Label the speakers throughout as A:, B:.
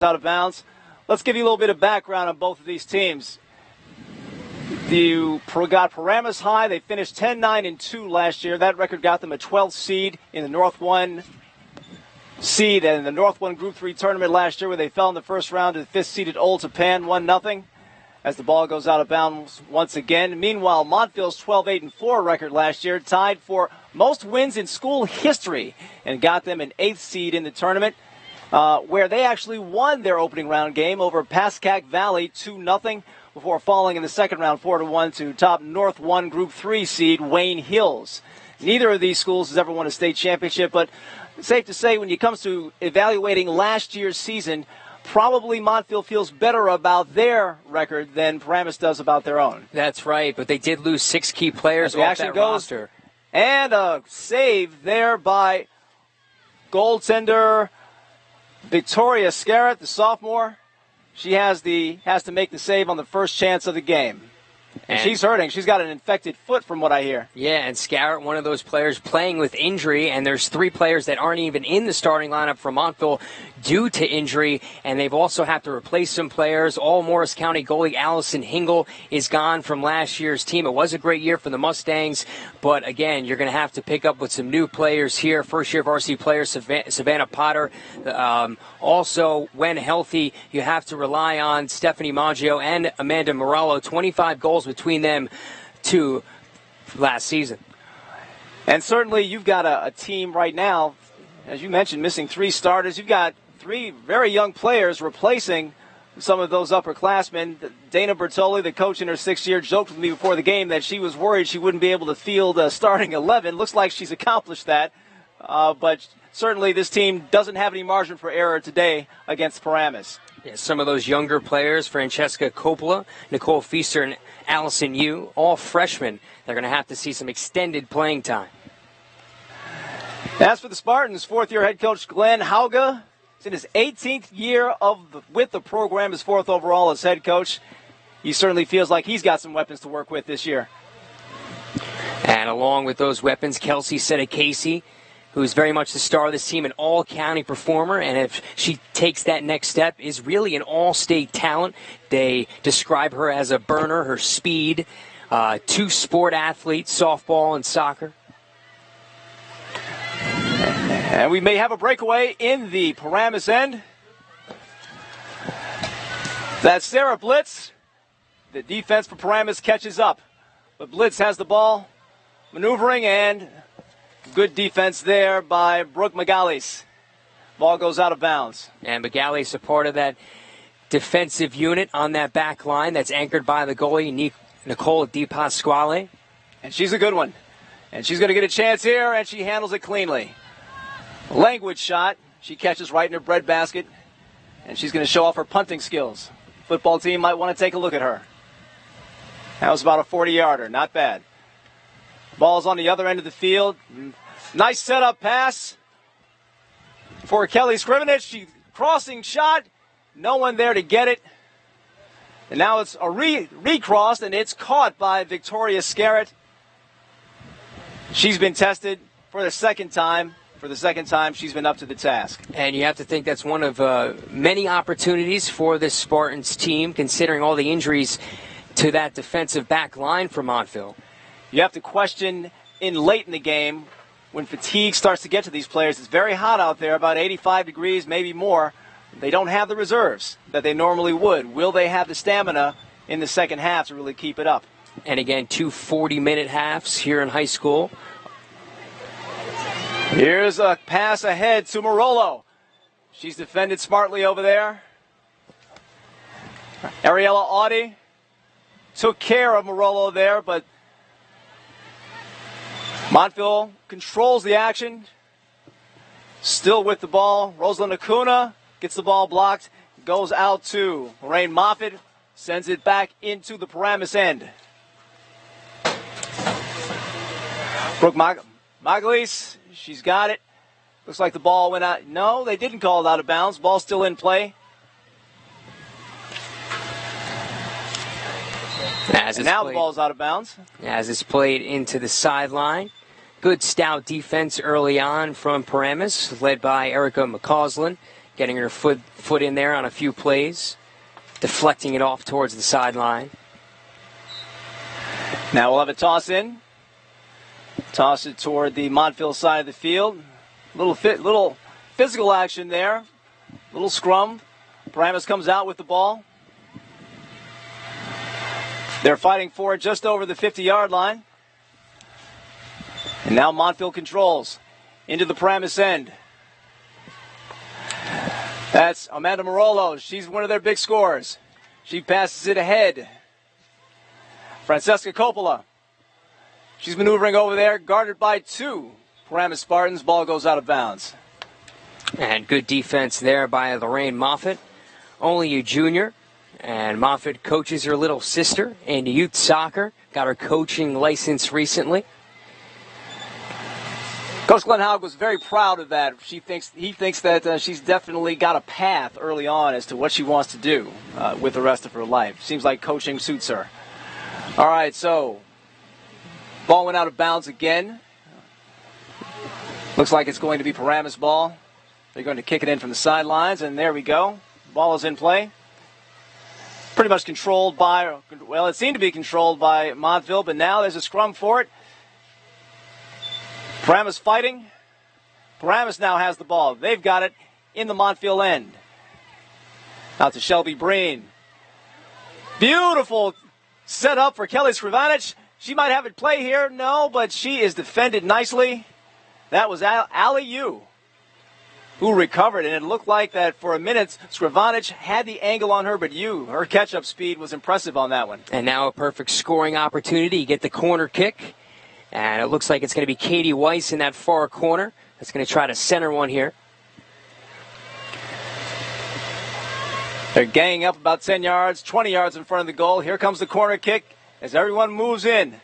A: out of bounds. Let's give you a little bit of background on both of these teams. You got Paramus High. They finished 10-9-2 last year. That record got them a 12th seed in the North 1 seed and in the North 1 Group 3 tournament last year, where they fell in the first round to the 5th-seeded Old Japan 1-0 as the ball goes out of bounds once again. Meanwhile, Montville's 12-8-4 record last year tied for most wins in school history and got them an 8th seed in the tournament, where they actually won their opening round game over Pascack Valley 2-0 before falling in the second round 4-1 to top North 1 Group 3 seed Wayne Hills. Neither of these schools has ever won a state championship, but it's safe to say when it comes to evaluating last year's season, probably Montville feels better about their record than Paramus does about their own.
B: That's right, but they did lose 6 key players off that roster.
A: And a save there by goaltender Victoria Scarrett, the sophomore. She has to make the save on the first chance of the game. And she's hurting. She's got an infected foot from what I hear.
B: Yeah, and Scarrett, one of those players playing with injury, and there's 3 players that aren't even in the starting lineup for Montville due to injury, and they've also had to replace some players. All Morris County goalie Allison Hingle is gone from last year's team. It was a great year for the Mustangs, but again, you're going to have to pick up with some new players here. First-year varsity player Savannah Potter. Also, when healthy, you have to rely on Stephanie Maggio and Amanda Morello. 25 goals between them two last season.
A: And certainly you've got a team right now, as you mentioned, missing 3 starters. You've got 3 very young players replacing some of those upperclassmen. Dana Bertoli, the coach in her 6th year, joked with me before the game that she was worried she wouldn't be able to field a starting 11. Looks like she's accomplished that. But certainly this team doesn't have any margin for error today against Paramus.
B: Yeah, some of those younger players, Francesca Coppola, Nicole Feaster, and Allison Yu, all freshmen. They're going to have to see some extended playing time.
A: As for the Spartans, 4th-year head coach Glenn Hauga is in his 18th year with the program, his 4th overall as head coach. He certainly feels like he's got some weapons to work with this year.
B: And along with those weapons, Kelsey Seta-Casey, who's very much the star of this team, an all-county performer, and if she takes that next step, is really an all-state talent. They describe her as a burner, her speed, 2-sport athlete, softball and soccer.
A: And we may have a breakaway in the Paramus end. That's Sarah Blitz. The defense for Paramus catches up. But Blitz has the ball, maneuvering, and good defense there by Brooke Magalis. Ball goes out of bounds.
B: And Magalis a part of that defensive unit on that back line that's anchored by the goalie, Nicole DiPasquale.
A: And she's a good one. And she's going to get a chance here, and she handles it cleanly. Language shot. She catches right in her breadbasket, and she's going to show off her punting skills. Football team might want to take a look at her. That was about a 40-yarder. Not bad. Ball's on the other end of the field. Nice setup pass for Kelly Scrivenich. She crossing shot. No one there to get it. And now it's a recross, and it's caught by Victoria Scarrett. She's been tested for the second time. For the second time, she's been up to the task.
B: And you have to think that's one of many opportunities for this Spartans team, considering all the injuries to that defensive back line for Montville.
A: You have to question late in the game when fatigue starts to get to these players. It's very hot out there, about 85 degrees, maybe more. They don't have the reserves that they normally would. Will they have the stamina in the second half to really keep it up?
B: And again, 2 40-minute halves here in high school.
A: Here's a pass ahead to Morello. She's defended smartly over there. Ariella Audi took care of Morello there, but Montville controls the action. Still with the ball. Rosalind Acuna gets the ball blocked. Goes out to Lorraine Moffitt. Sends it back into the Paramus end. Brooke Magalis, she's got it. Looks like the ball went out. No, they didn't call it out of bounds. Ball's still in play. And now the ball's out of bounds.
B: As it's played into the sideline. Good stout defense early on from Paramus, led by Erica McCausland. getting her foot in there on a few plays, deflecting it off towards the sideline.
A: Now we'll have a toss in. Toss it toward the Montville side of the field. Little physical action there. Little scrum. Paramus comes out with the ball. They're fighting for it just over the 50-yard line. And now Montville controls into the Paramus end. That's Amanda Marolo. She's one of their big scorers. She passes it ahead. Francesca Coppola. She's maneuvering over there, guarded by 2 Paramus Spartans. Ball goes out of bounds.
B: And good defense there by Lorraine Moffitt. Only a junior. And Moffitt coaches her little sister in youth soccer. Got her coaching license recently.
A: Coach Glenn Haug was very proud of that. He thinks that she's definitely got a path early on as to what she wants to do with the rest of her life. Seems like coaching suits her. All right, so ball went out of bounds again. Looks like it's going to be Paramus ball. They're going to kick it in from the sidelines, and there we go. Ball is in play. Pretty much controlled by, well, it seemed to be controlled by Montville, but now there's a scrum for it. Paramus fighting. Paramus now has the ball. They've got it in the Montville end. Out to Shelby Breen. Beautiful set up for Kelly Skrivanich. She might have it play here. No, but she is defended nicely. That was Ali Yu who recovered, and it looked like that for a minute Skrivanich had the angle on her, but her catch-up speed was impressive on that one.
B: And now a perfect scoring opportunity. You get the corner kick. And it looks like it's going to be Katie Weiss in that far corner. That's going to try to center one here.
A: They're ganging up about 10 yards, 20 yards in front of the goal. Here comes the corner kick as everyone moves in.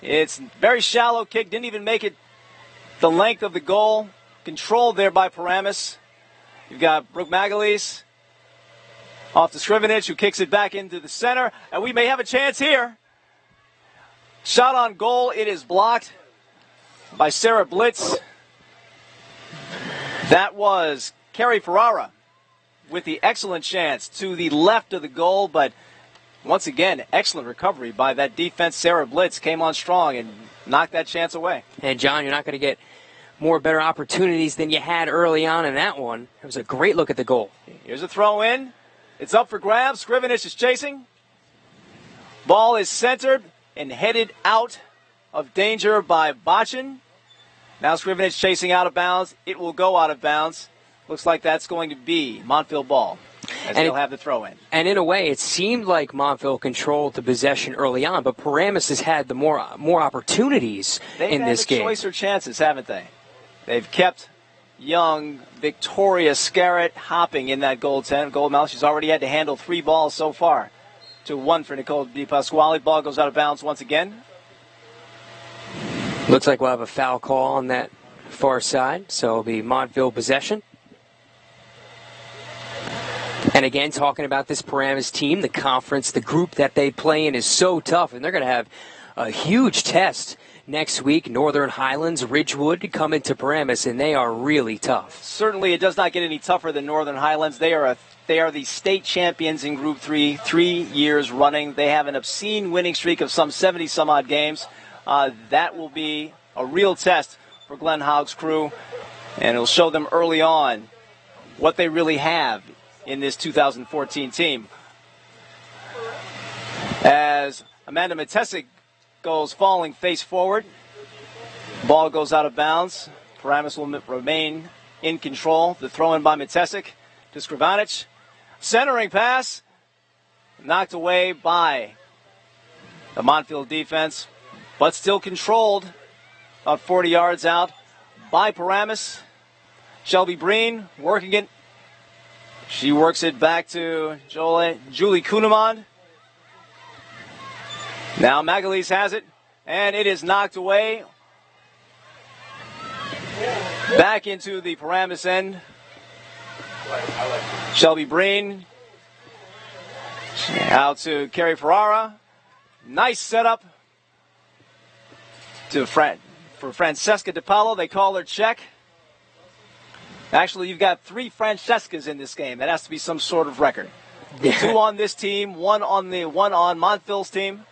A: It's very shallow kick. Didn't even make it the length of the goal. Controlled there by Paramus. You've got Brooke Magalese off to Skrivanich, who kicks it back into the center. And we may have a chance here. Shot on goal. It is blocked by Sarah Blitz. That was Carrie Ferrara with the excellent chance to the left of the goal, but once again, excellent recovery by that defense. Sarah Blitz came on strong and knocked that chance away.
B: And John, you're not going to get more better opportunities than you had early on in that one. It was a great look at the goal.
A: Here's a throw in. It's up for grabs. Skrivanich is chasing. Ball is centered and headed out of danger by Botchin. Now Skrivanich chasing out of bounds. It will go out of bounds. Looks like that's going to be Montville ball as they'll have the throw in.
B: And in a way, it seemed like Montville controlled the possession early on, but Paramus has had the more opportunities in this game.
A: They've had choicer chances, haven't they? They've kept young Victoria Scarrett hopping in that goal mouth. She's already had to handle 3 balls so far to 1 for Nicole Di Pasquale. Ball goes out of bounds once again.
B: Looks like we'll have a foul call on that far side, so it'll be Montville possession. And again, talking about this Paramus team, the conference, the group that they play in is so tough, and they're going to have a huge test next week. Northern Highlands, Ridgewood come into Paramus, and they are really tough.
A: Certainly, it does not get any tougher than Northern Highlands. They are the state champions in Group 3, 3 years running. They have an obscene winning streak of some 70-some-odd games. That will be a real test for Glenn Haug's crew, and it'll show them early on what they really have in this 2014 team. As Amanda Matesic goes falling face forward, ball goes out of bounds. Paramus will remain in control. The throw in by Matesic to Skrivanich. Centering pass knocked away by the Montville defense, but still controlled about 40 yards out by Paramus. Shelby Breen working it. She works it back to Julie Kuneman. Now Magalese has it, and it is knocked away. Back into the Paramus end. Shelby Breen. Out to Carrie Ferrara. Nice setup for Francesca DiPaolo. They call her check. Actually, you've got 3 Francescas in this game. That has to be some sort of record. 2 on this team, one on Montville's team.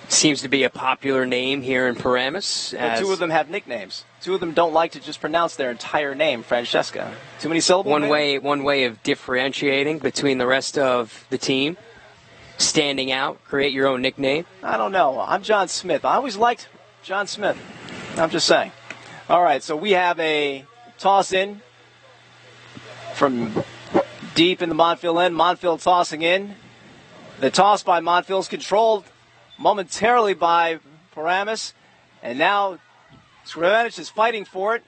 B: Seems to be a popular name here in Paramus.
A: But 2 of them have nicknames. 2 of them don't like to just pronounce their entire name, Francesca. Too many syllables?
B: One way of differentiating between the rest of the team, standing out, create your own nickname.
A: I don't know. I'm John Smith. I always liked John Smith. I'm just saying. All right, so we have a toss in from deep in the Montville end. Montville tossing in. The toss by Montville is controlled momentarily by Paramus, and now Scrivenich is fighting for it,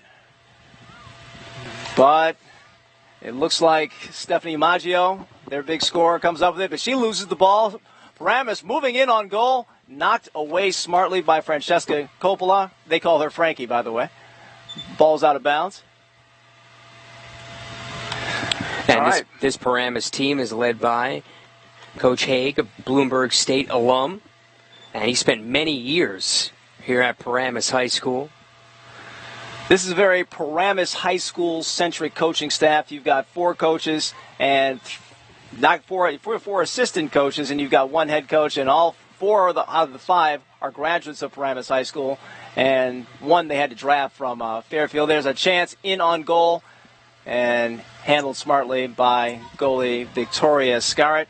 A: but it looks like Stephanie Maggio, their big scorer, comes up with it, but she loses the ball. Paramus moving in on goal, knocked away smartly by Francesca Coppola. They call her Frankie, by the way. Ball's out of bounds.
B: And this Paramus team is led by Coach Haig, a Bloomberg State alum. And he spent many years here at Paramus High School.
A: This is a very Paramus High School-centric coaching staff. You've got 4 coaches and four assistant coaches, and you've got 1 head coach, and all 4 out of the 5 are graduates of Paramus High School, and 1 they had to draft from Fairfield. There's a chance in on goal, and handled smartly by goalie Victoria Scarrett.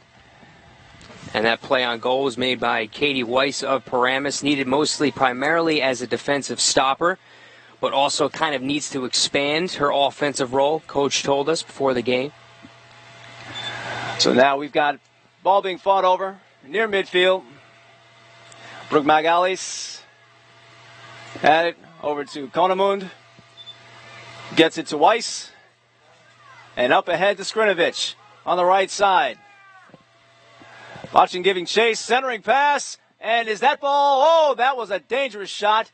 B: And that play on goal was made by Katie Weiss of Paramus, needed primarily as a defensive stopper, but also kind of needs to expand her offensive role, Coach told us before the game.
A: So now we've got ball being fought over near midfield. Brooke Magalis had it over to Konemund. Gets it to Weiss. And up ahead to Skrinovich on the right side. Watching, giving chase, centering pass, and is that ball? Oh, that was a dangerous shot.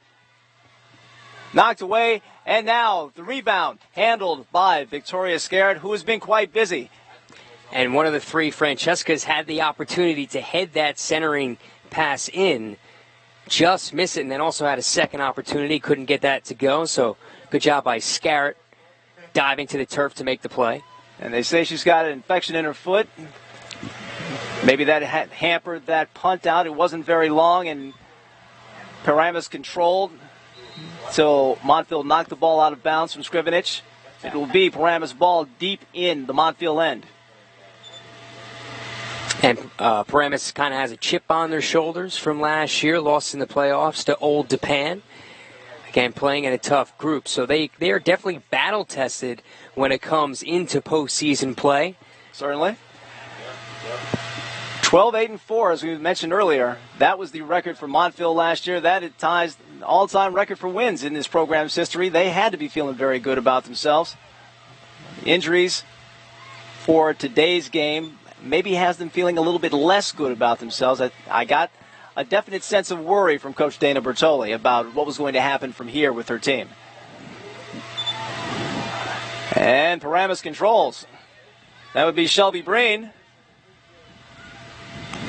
A: Knocked away, and now the rebound handled by Victoria Scarrett, who has been quite busy.
B: And one of the 3 Francescas had the opportunity to head that centering pass in, just miss it, and then also had a second opportunity, couldn't get that to go. So good job by Scarrett, diving to the turf to make the play.
A: And they say she's got an infection in her foot. Maybe that had hampered that punt out. It wasn't very long, and Paramus controlled till Montville knocked the ball out of bounds from Skrivenich. It will be Paramus ball deep in the Montville end.
B: And Paramus kind of has a chip on their shoulders from last year, lost in the playoffs to Old Japan. Again, playing in a tough group. So they are definitely battle-tested when it comes into postseason play.
A: Certainly. 12-8-4, as we mentioned earlier. That was the record for Montville last year. That ties the all-time record for wins in this program's history. They had to be feeling very good about themselves. Injuries for today's game maybe has them feeling a little bit less good about themselves. I got a definite sense of worry from Coach Dana Bertoli about what was going to happen from here with her team. And Paramus controls. That would be Shelby Breen.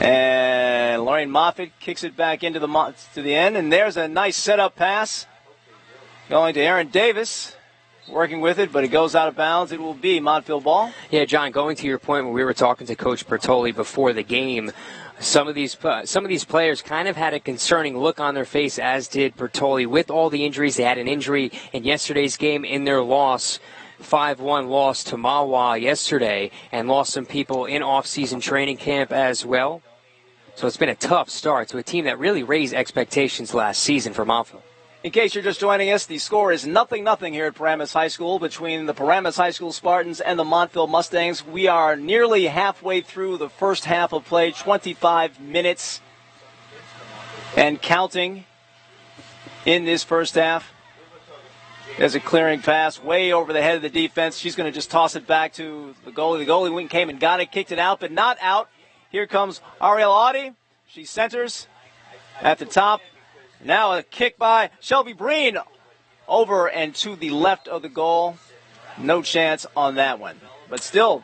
A: And Lorraine Moffitt kicks it back into the end. And there's a nice setup pass going to Aaron Davis. Working with it, but it goes out of bounds. It will be Montville ball.
B: Yeah, John, going to your point when we were talking to Coach Bertoli before the game, some of these players kind of had a concerning look on their face, as did Bertoli. With all the injuries, they had an injury in yesterday's game in their loss, 5-1 loss to Mahwah yesterday, and lost some people in off-season training camp as well. So it's been a tough start to a team that really raised expectations last season for Montville.
A: In case you're just joining us, the score is 0-0 here at Paramus High School between the Paramus High School Spartans and the Montville Mustangs. We are nearly halfway through the first half of play, 25 minutes and counting in this first half. There's a clearing pass way over the head of the defense. She's going to just toss it back to the goalie. The goalie went, came and got it, kicked it out, but not out. Here comes Ariel Audi. She centers at the top. Now a kick by Shelby Breen over and to the left of the goal. No chance on that one. But still,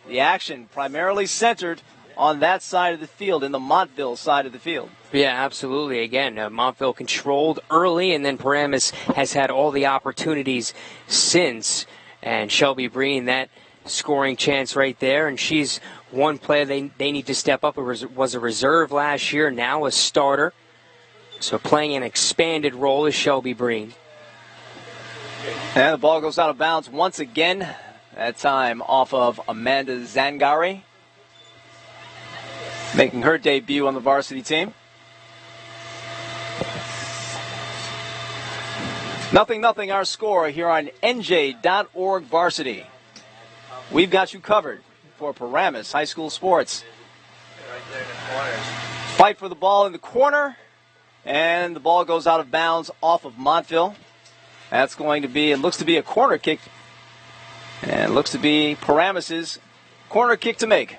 A: the action primarily centered on that side of the field, in the Montville side of the field.
B: Yeah, absolutely. Again, Montville controlled early, and then Paramus has had all the opportunities since. And Shelby Breen, that scoring chance right there. And she's one player they need to step up. It was a reserve last year, now a starter. So playing an expanded role is Shelby Breen.
A: And the ball goes out of bounds once again. That time off of Amanda Zangari, making her debut on the varsity team. 0-0 our score here on NJ.ORG Varsity. We've got you covered for Paramus High School Sports. Fight for the ball in the corner, and the ball goes out of bounds off of Montville. That's going to be, it looks to be a corner kick, and it looks to be Paramus's corner kick to make.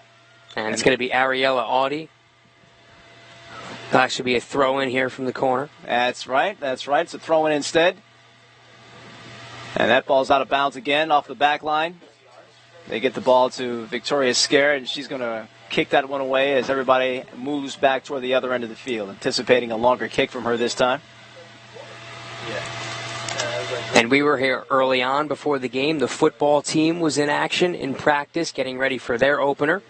B: And it's going to be Ariella Audi. That'll actually be a throw-in here from the corner.
A: That's right. It's a throw-in instead. And that ball's out of bounds again off the back line. They get the ball to Victoria Scare, and she's going to kick that one away as everybody moves back toward the other end of the field, anticipating a longer kick from her this time.
B: And we were here early on before the game. The football team was in action in practice, getting ready for their opener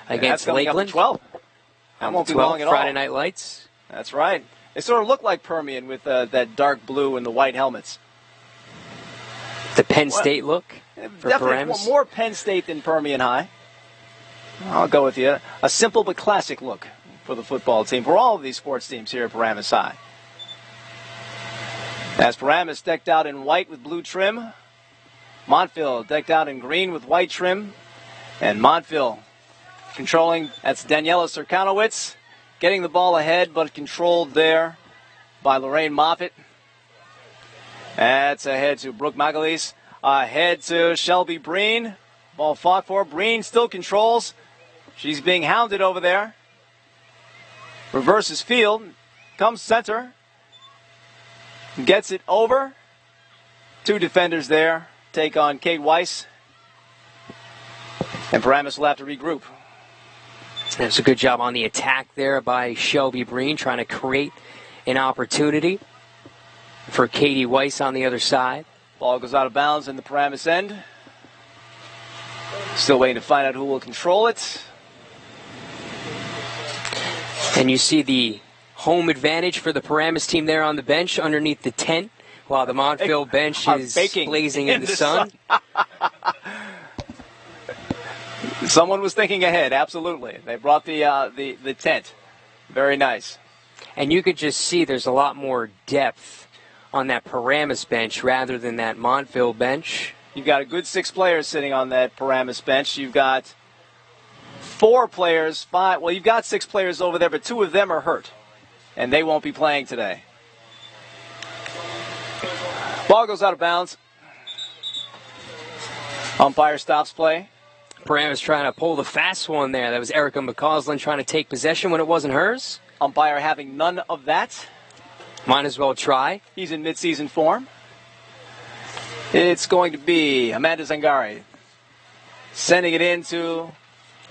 B: against Lakeland.
A: 12. That won't be long at all.
B: Friday Night Lights.
A: That's right. They sort of look like Permian with that dark blue and the white helmets.
B: The Penn State look for
A: Definitely
B: Paramus.
A: More Penn State than Permian High. I'll go with you. A simple but classic look for the football team, for all of these sports teams here at Paramus High. As Paramus decked out in white with blue trim, Montville decked out in green with white trim, and Montville controlling, that's Daniela Serkanowicz, getting the ball ahead, but controlled there by Lorraine Moffitt. That's ahead to Brooke Magalese, ahead to Shelby Breen. Ball fought for. Breen still controls. She's being hounded over there. Reverses field, comes center, gets it over. Two defenders there take on Kate Weiss. And Paramus will have to regroup.
B: That's a good job on the attack there by Shelby Breen, trying to create an opportunity for Katie Weiss on the other side.
A: Ball goes out of bounds in the Paramus end. Still waiting to find out who will control it.
B: And you see the home advantage for the Paramus team there on the bench underneath the tent, while the Montville bench is blazing in the sun.
A: Someone was thinking ahead, absolutely. They brought the tent. Very nice.
B: And you could just see there's a lot more depth on that Paramus bench rather than that Montville bench.
A: You've got a good 6 players sitting on that Paramus bench. You've got 4 players, 5. Well, you've got 6 players over there, but 2 of them are hurt, and they won't be playing today. Ball goes out of bounds. Umpire stops play.
B: Paramus trying to pull the fast one there. That was Erica McCausland trying to take possession when it wasn't hers.
A: Umpire having none of that.
B: Might as well try.
A: He's in midseason form. It's going to be Amanda Zangari sending it in to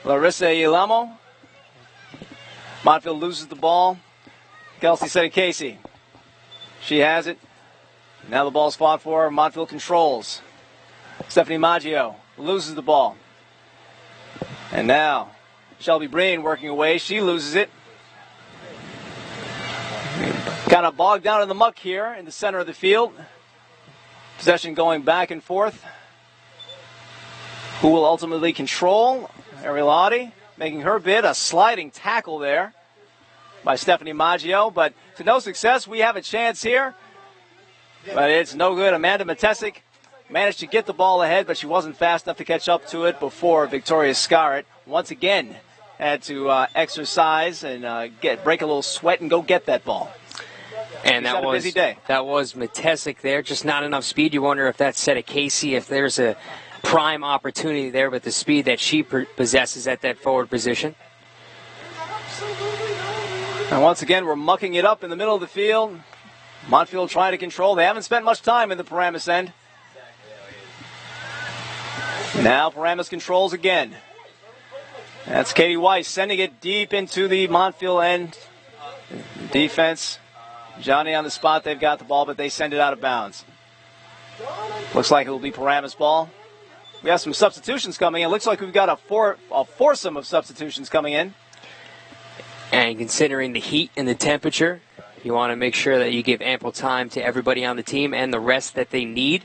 A: Larissa Ilamo. Montville loses the ball. Kelsey Casey. She has it. Now the ball's fought for. Montville controls. Stephanie Maggio loses the ball. And now Shelby Breen working away. She loses it. Kind of bogged down in the muck here in the center of the field. Possession going back and forth. Who will ultimately control? Arielati making her bid. A sliding tackle there by Stephanie Maggio. But to no success. We have a chance here. But it's no good. Amanda Matesic managed to get the ball ahead, but she wasn't fast enough to catch up to it before Victoria Scarrett once again had to exercise and break a little sweat and go get that ball.
B: And that was a busy day. That was Matesic there, just not enough speed. You wonder if that's set of Casey, if there's a prime opportunity there with the speed that she possesses at that forward position.
A: And once again, we're mucking it up in the middle of the field. Montville trying to control. They haven't spent much time in the Paramus end. Now Paramus controls again. That's Katie Weiss sending it deep into the Montville end. Defense. Johnny on the spot. They've got the ball, but they send it out of bounds. Looks like it will be Paramus ball. We have some substitutions coming in. Looks like we've got a foursome of substitutions coming in.
B: And considering the heat and the temperature, you want to make sure that you give ample time to everybody on the team and the rest that they need.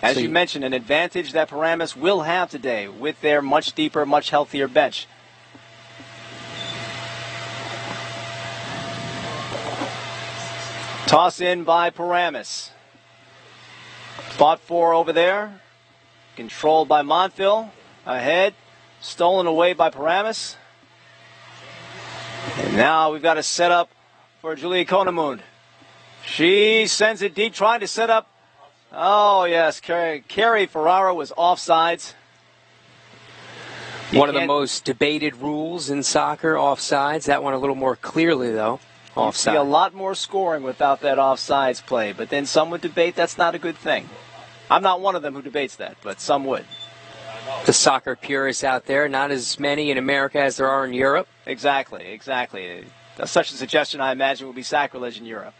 A: As you mentioned, an advantage that Paramus will have today with their much deeper, much healthier bench. Toss in by Paramus. Fought for over there. Controlled by Montville. Ahead. Stolen away by Paramus. And now we've got a setup for Julia Konemund. She sends it deep, trying to set up. Oh, yes, Carrie Ferrara was offsides.
B: One of the most debated rules in soccer, offsides. That one a little more clearly, though. Offside.
A: You see a lot more scoring without that offsides play, but then some would debate that's not a good thing. I'm not one of them who debates that, but some would.
B: The soccer purists out there, not as many in America as there are in Europe.
A: Exactly. Such a suggestion, I imagine, would be sacrilege in Europe.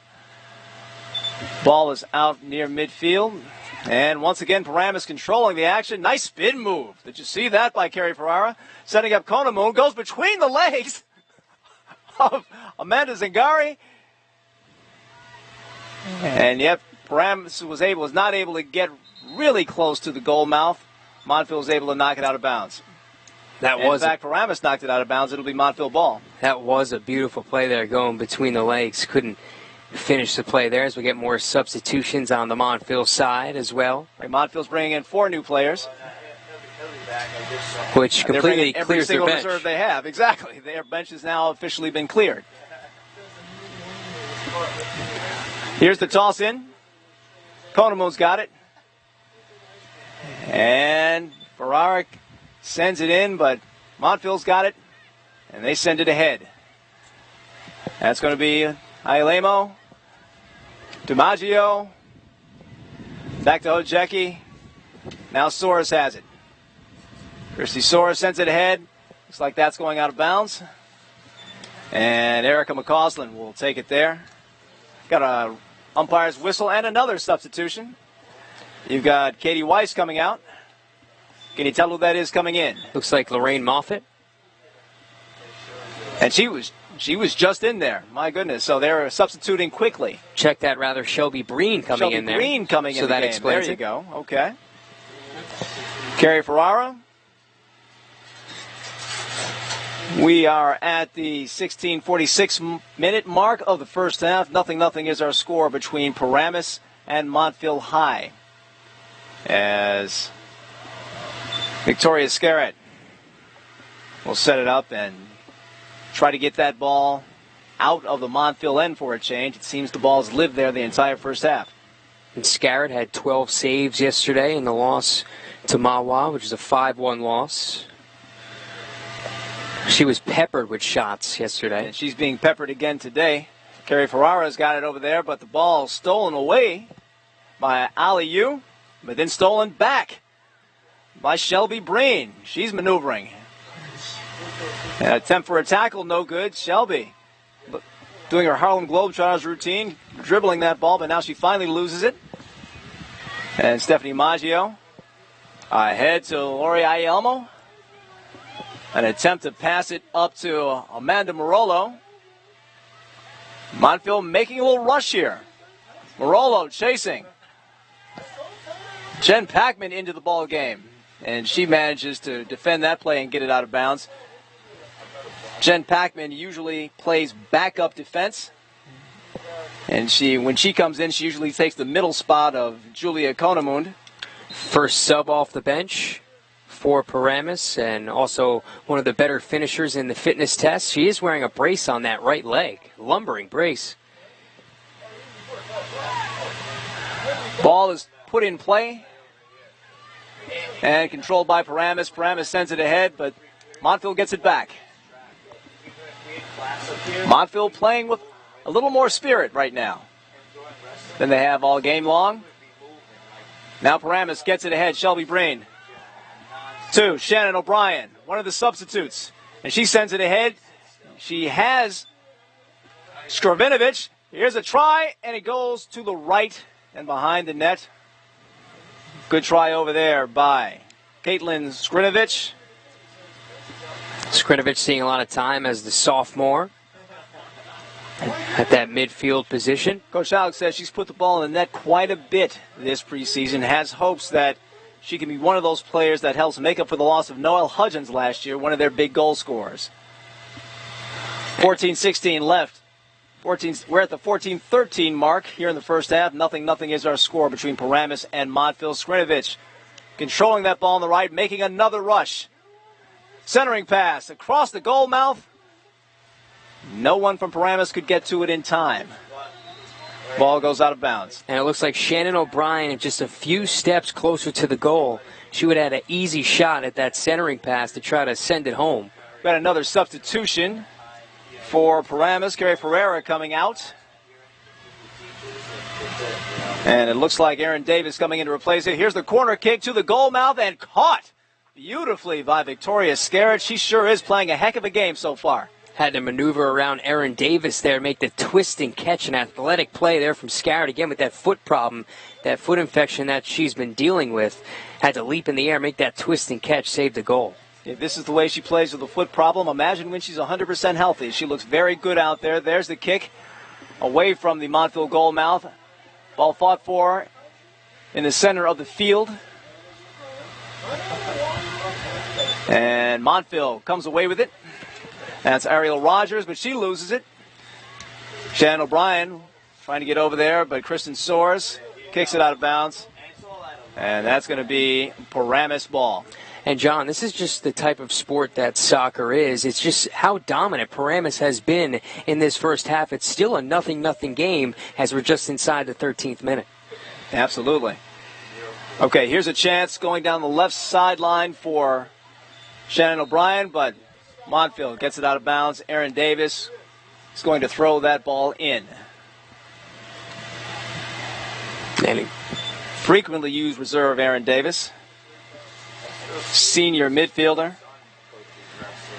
A: Ball is out near midfield. And once again, Paramus controlling the action. Nice spin move. Did you see that by Carrie Ferrara? Setting up Konemund. Goes between the legs of Amanda Zingari. And yet, Paramus was not able to get really close to the goal mouth. Montville was able to knock it out of bounds. In fact, Paramus knocked it out of bounds. It'll be Montville ball.
B: That was a beautiful play there, going between the legs. Couldn't finish the play there as we get more substitutions on the Montville side as well.
A: Montville's bringing in 4 new players.
B: Which completely
A: every
B: clears their
A: single
B: bench.
A: reserve they have. Exactly. Their bench has now officially been cleared. Here's the toss in. Konemund's got it. And Ferrara sends it in, but Montville's got it, and they send it ahead. That's going to be Ailemo, DiMaggio, back to Ojeki. Now Soares has it. Christy Soares sends it ahead. Looks like that's going out of bounds. And Erica McCausland will take it there. Got a umpire's whistle and another substitution. You've got Katie Weiss coming out. Can you tell who that is coming in?
B: Looks like Lorraine Moffett.
A: And she was just in there. My goodness. So they're substituting quickly.
B: Check that rather. Shelby Breen coming in there.
A: Shelby Breen coming in the
B: that
A: game.
B: Explains
A: there you
B: it.
A: go. Okay. Carrie Ferrara. We are at the 16:46-minute mark of the first half. 0-0 is our score between Paramus and Montville High. As Victoria Scarrett will set it up and try to get that ball out of the Montville end for a change. It seems the ball's lived there the entire first half.
B: And Scarrett had 12 saves yesterday in the loss to Mawa, which is a 5-1 loss. She was peppered with shots yesterday.
A: And she's being peppered again today. Carrie Ferrara's got it over there, but the ball stolen away by Ali Yu, but then stolen back by Shelby Breen. She's maneuvering. An attempt for a tackle, no good. Shelby doing her Harlem Globetrotters routine, dribbling that ball, but now she finally loses it. And Stephanie Maggio ahead to Lori Aielmo. An attempt to pass it up to Amanda Marolo. Montville making a little rush here. Marolo chasing. Jen Packman into the ball game. And she manages to defend that play and get it out of bounds. Jen Packman usually plays backup defense. And when she comes in, she usually takes the middle spot of Julia Konemund.
B: First sub off the bench for Paramus, and also one of the better finishers in the fitness test. She is wearing a brace on that right leg, lumbering brace.
A: Ball is put in play and controlled by Paramus. Paramus sends it ahead, but Montville gets it back. Montville playing with a little more spirit right now than they have all game long. Now Paramus gets it ahead. Shelby Breen to Shannon O'Brien, one of the substitutes. And she sends it ahead. She has Skravinovich. Here's a try, and it goes to the right and behind the net. Good try over there by Caitlin Skrinovich.
B: Skrinovich seeing a lot of time as the sophomore at that midfield position.
A: Coach Alex says she's put the ball in the net quite a bit this preseason, has hopes that she can be one of those players that helps make up for the loss of Noelle Hudgens last year, one of their big goal scorers. 14-16 left. We're at the 14-13 mark here in the first half. Nothing is our score between Paramus and Montville. Skrinovich controlling that ball on the right, making another rush. Centering pass across the goal mouth. No one from Paramus could get to it in time. Ball goes out of bounds.
B: And it looks like Shannon O'Brien just a few steps closer to the goal. She would have had an easy shot at that centering pass to try to send it home.
A: Got another substitution for Paramus. Carrie Ferreira coming out. And it looks like Erin Davis coming in to replace it. Here's the corner kick to the goal mouth and caught beautifully by Victoria Scarrett. She sure is playing a heck of a game so far.
B: Had to maneuver around Erin Davis there, make the twisting catch, an athletic play there from Scarrett. Again, with that foot problem, that foot infection that she's been dealing with. Had to leap in the air, make that twisting catch, save the goal.
A: If this is the way she plays with a foot problem, imagine when she's 100% healthy. She looks very good out there. There's the kick away from the Montville goal mouth. Ball fought for in the center of the field. And Montville comes away with it. That's Ariel Rogers, but she loses it. Shannon O'Brien trying to get over there, but Kristen Soares kicks it out of bounds. And that's going to be Paramus ball.
B: And, John, this is just the type of sport that soccer is. It's just how dominant Paramus has been in this first half. It's still a 0-0 game as we're just inside the 13th minute.
A: Absolutely. Okay, here's a chance going down the left sideline for Shannon O'Brien, but Montville gets it out of bounds. Erin Davis is going to throw that ball in. And frequently used reserve Erin Davis. Senior midfielder.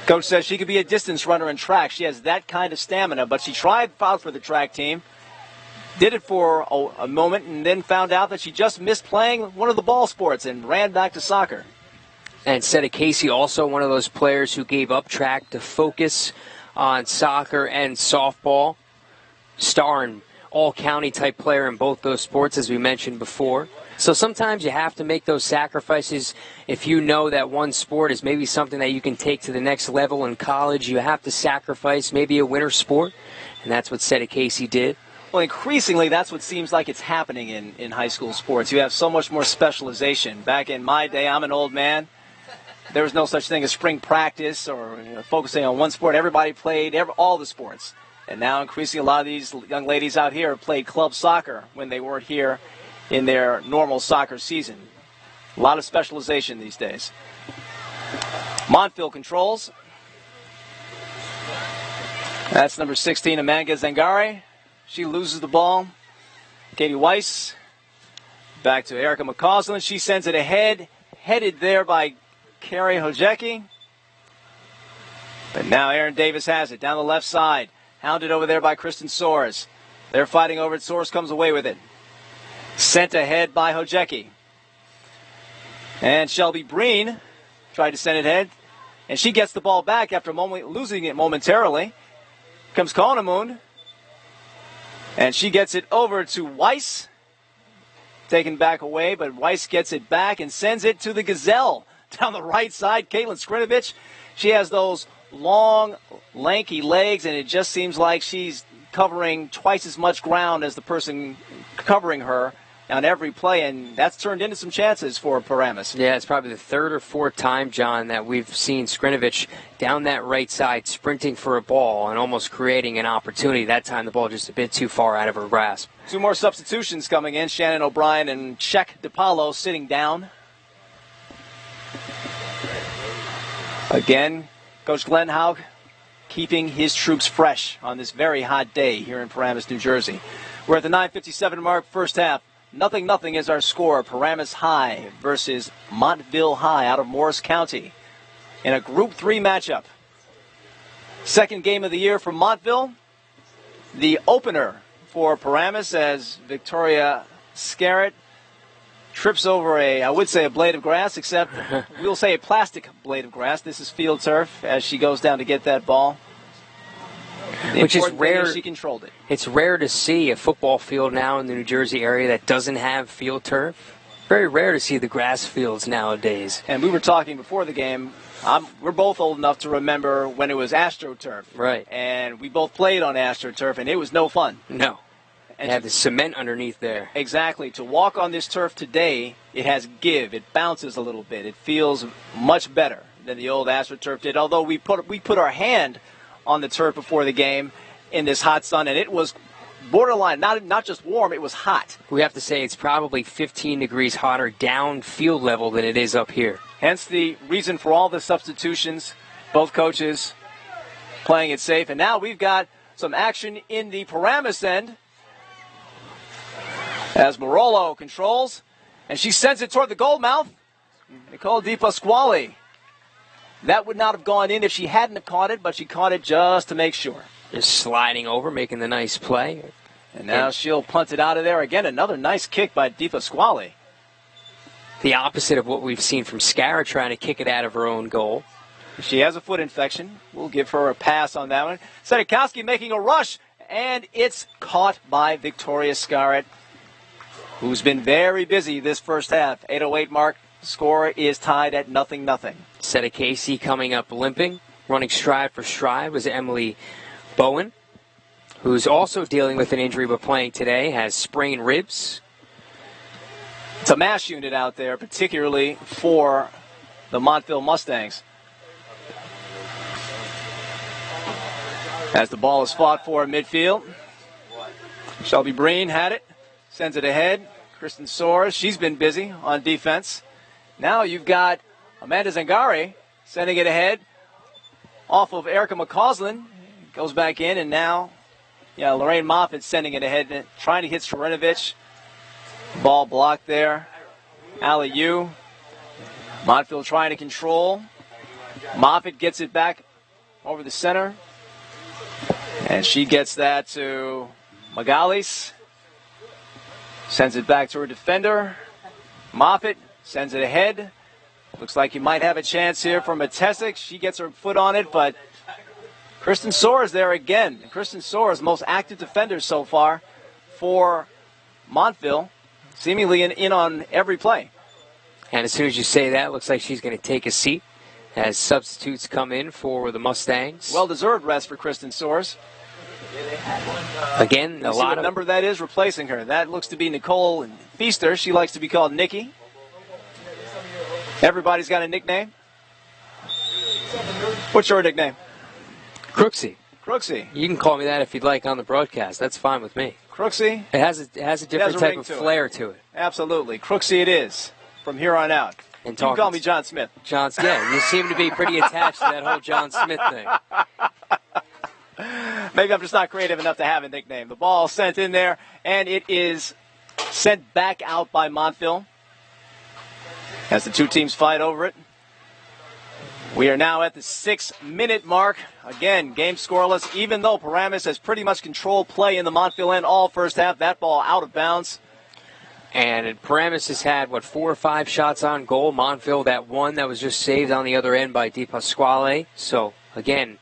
A: Coach says she could be a distance runner in track. She has that kind of stamina, but she tried out for the track team. Did it for a moment and then found out that she just missed playing one of the ball sports and ran back to soccer.
B: And Seta Casey, also one of those players who gave up track to focus on soccer and softball. Star and all-county type player in both those sports, as we mentioned before. So sometimes you have to make those sacrifices. If you know that one sport is maybe something that you can take to the next level in college, you have to sacrifice maybe a winter sport, and that's what Seta Casey did.
A: Well, increasingly, that's what seems like it's happening in high school sports. You have so much more specialization. Back in my day, I'm an old man. There was no such thing as spring practice or focusing on one sport. Everybody played all the sports. And now increasingly a lot of these young ladies out here have played club soccer when they weren't here in their normal soccer season. A lot of specialization these days. Montville controls. That's number 16, Amanda Zangari. She loses the ball. Katie Weiss back to Erica McCausland. She sends it ahead, headed there by Carrie Hojecki. But now Erin Davis has it down the left side. Hounded over there by Kristen Soares. They're fighting over it. Soares comes away with it. Sent ahead by Hojecki. And Shelby Breen tried to send it ahead. And she gets the ball back after losing it momentarily. Comes Konemoon. And she gets it over to Weiss. Taken back away, but Weiss gets it back and sends it to the Gazelle. Down the right side, Caitlin Skrinovich. She has those long, lanky legs, and it just seems like she's covering twice as much ground as the person covering her on every play, and that's turned into some chances for Paramus.
B: Yeah, it's probably the third or fourth time, John, that we've seen Skrinovich down that right side sprinting for a ball and almost creating an opportunity. That time the ball just a bit too far out of her grasp.
A: Two more substitutions coming in. Shannon O'Brien and Czech DePaulo sitting down. Again, Coach Glenn Haug keeping his troops fresh on this very hot day here in Paramus, New Jersey. We're at the 9:57 mark, first half. 0-0 is our score. Paramus High versus Montville High out of Morris County in a Group 3 matchup. Second game of the year for Montville. The opener for Paramus as Victoria Scarrett trips over I would say a blade of grass, except we'll say a plastic blade of grass. This is field turf as she goes down to get that ball.
B: Which is rare.
A: She controlled it.
B: It's rare to see a football field now in the New Jersey area that doesn't have field turf. Very rare to see the grass fields nowadays.
A: And we were talking before the game. We're both old enough to remember when it was AstroTurf.
B: Right.
A: And we both played on AstroTurf, and it was no fun.
B: No. And have the cement underneath there.
A: Exactly. To walk on this turf today, it has give. It bounces a little bit. It feels much better than the old AstroTurf did. Although we put our hand on the turf before the game in this hot sun, and it was borderline, not just warm, it was hot.
B: We have to say it's probably 15 degrees hotter down field level than it is up here.
A: Hence the reason for all the substitutions, both coaches playing it safe. And now we've got some action in the Paramus end as Marolo controls, and she sends it toward the goal mouth. Nicole Di Pasquale. That would not have gone in if she hadn't have caught it, but she caught it just to make sure.
B: Just sliding over, making the nice play.
A: And now she'll punt it out of there. Again, another nice kick by Di Pasquale.
B: The opposite of what we've seen from Scara trying to kick it out of her own goal.
A: She has a foot infection. We'll give her a pass on that one. Sedikowski making a rush, and it's caught by Victoria Scarrett, who's been very busy this first half. 8:08 mark. Score is tied at 0-0.
B: Sedikowski coming up limping, running stride for stride was Emily Bowen, who's also dealing with an injury but playing today, has sprained ribs.
A: It's a mass unit out there, particularly for the Montville Mustangs. As the ball is fought for in midfield, Shelby Breen had it, sends it ahead. Kristen Soares, she's been busy on defense. Now you've got Amanda Zangari sending it ahead off of Erica McCausland. Goes back in, and now Lorraine Moffitt sending it ahead, trying to hit Srenovich. Ball blocked there. Allie Yu. Montville trying to control. Moffitt gets it back over the center. And she gets that to Magalis. Sends it back to her defender. Moffitt sends it ahead. Looks like you might have a chance here for Matesic. She gets her foot on it, but Kristen Soares there again. Kristen Soares, most active defender so far for Montville, seemingly in on every play.
B: And as soon as you say that, it looks like she's going to take a seat as substitutes come in for the Mustangs.
A: Well-deserved rest for Kristen Soares.
B: Again, a lot
A: of number that is replacing her. That looks to be Nicole Feaster. She likes to be called Nikki. Everybody's got a nickname. What's your nickname?
B: Crooksy.
A: Crooksy.
B: You can call me that if you'd like on the broadcast. That's fine with me.
A: Crooksy.
B: It has a different type of flair to it.
A: Absolutely. Crooksy it is from here on out.
B: And
A: you can call me John Smith.
B: Yeah, you seem to be pretty attached to that whole John Smith thing.
A: Maybe I'm just not creative enough to have a nickname. The ball sent in there, and it is sent back out by Montville as the two teams fight over it. We are now at the 6-minute mark. Again, game scoreless, even though Paramus has pretty much controlled play in the Montville end all first half. That ball out of bounds.
B: And Paramus has had, 4 or 5 shots on goal. Montville, that one that was just saved on the other end by Di Pasquale. So, again,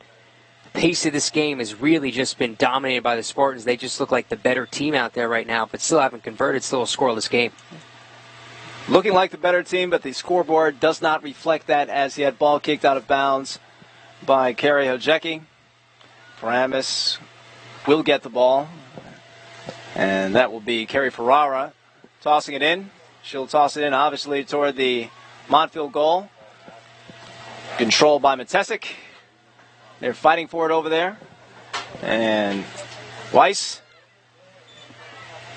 B: the pace of this game has really just been dominated by the Spartans. They just look like the better team out there right now, but still haven't converted. Still a scoreless game.
A: Looking like the better team, but the scoreboard does not reflect that as he had ball kicked out of bounds by Carrie Hojecki. Paramus will get the ball, and that will be Carrie Ferrara tossing it in. She'll toss it in, obviously, toward the Montville goal. Controlled by Matesic. They're fighting for it over there. And Weiss.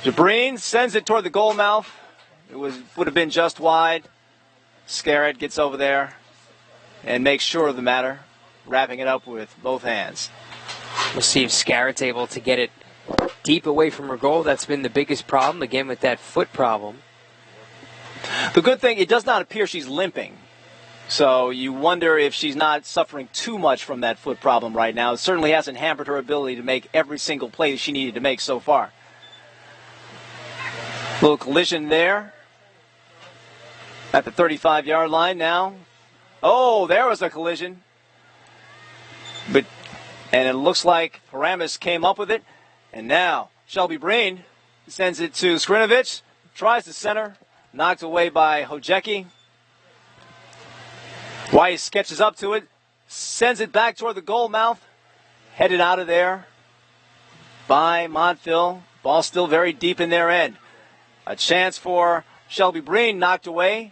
A: Jabreen sends it toward the goal mouth. It would have been just wide. Scarrett gets over there and makes sure of the matter, wrapping it up with both hands.
B: We'll see if Scarrett's able to get it deep away from her goal. That's been the biggest problem, again, with that foot problem.
A: The good thing, it does not appear she's limping. So you wonder if she's not suffering too much from that foot problem right now. It certainly hasn't hampered her ability to make every single play that she needed to make so far. Little collision there. At the 35-yard line now. Oh, there was a collision. And it looks like Paramus came up with it. And now Shelby Breen sends it to Skrinovich. Tries to center. Knocked away by Hojecki. Weiss sketches up to it. Sends it back toward the goal mouth. Headed out of there by Montville. Ball still very deep in their end. A chance for Shelby Breen, knocked away.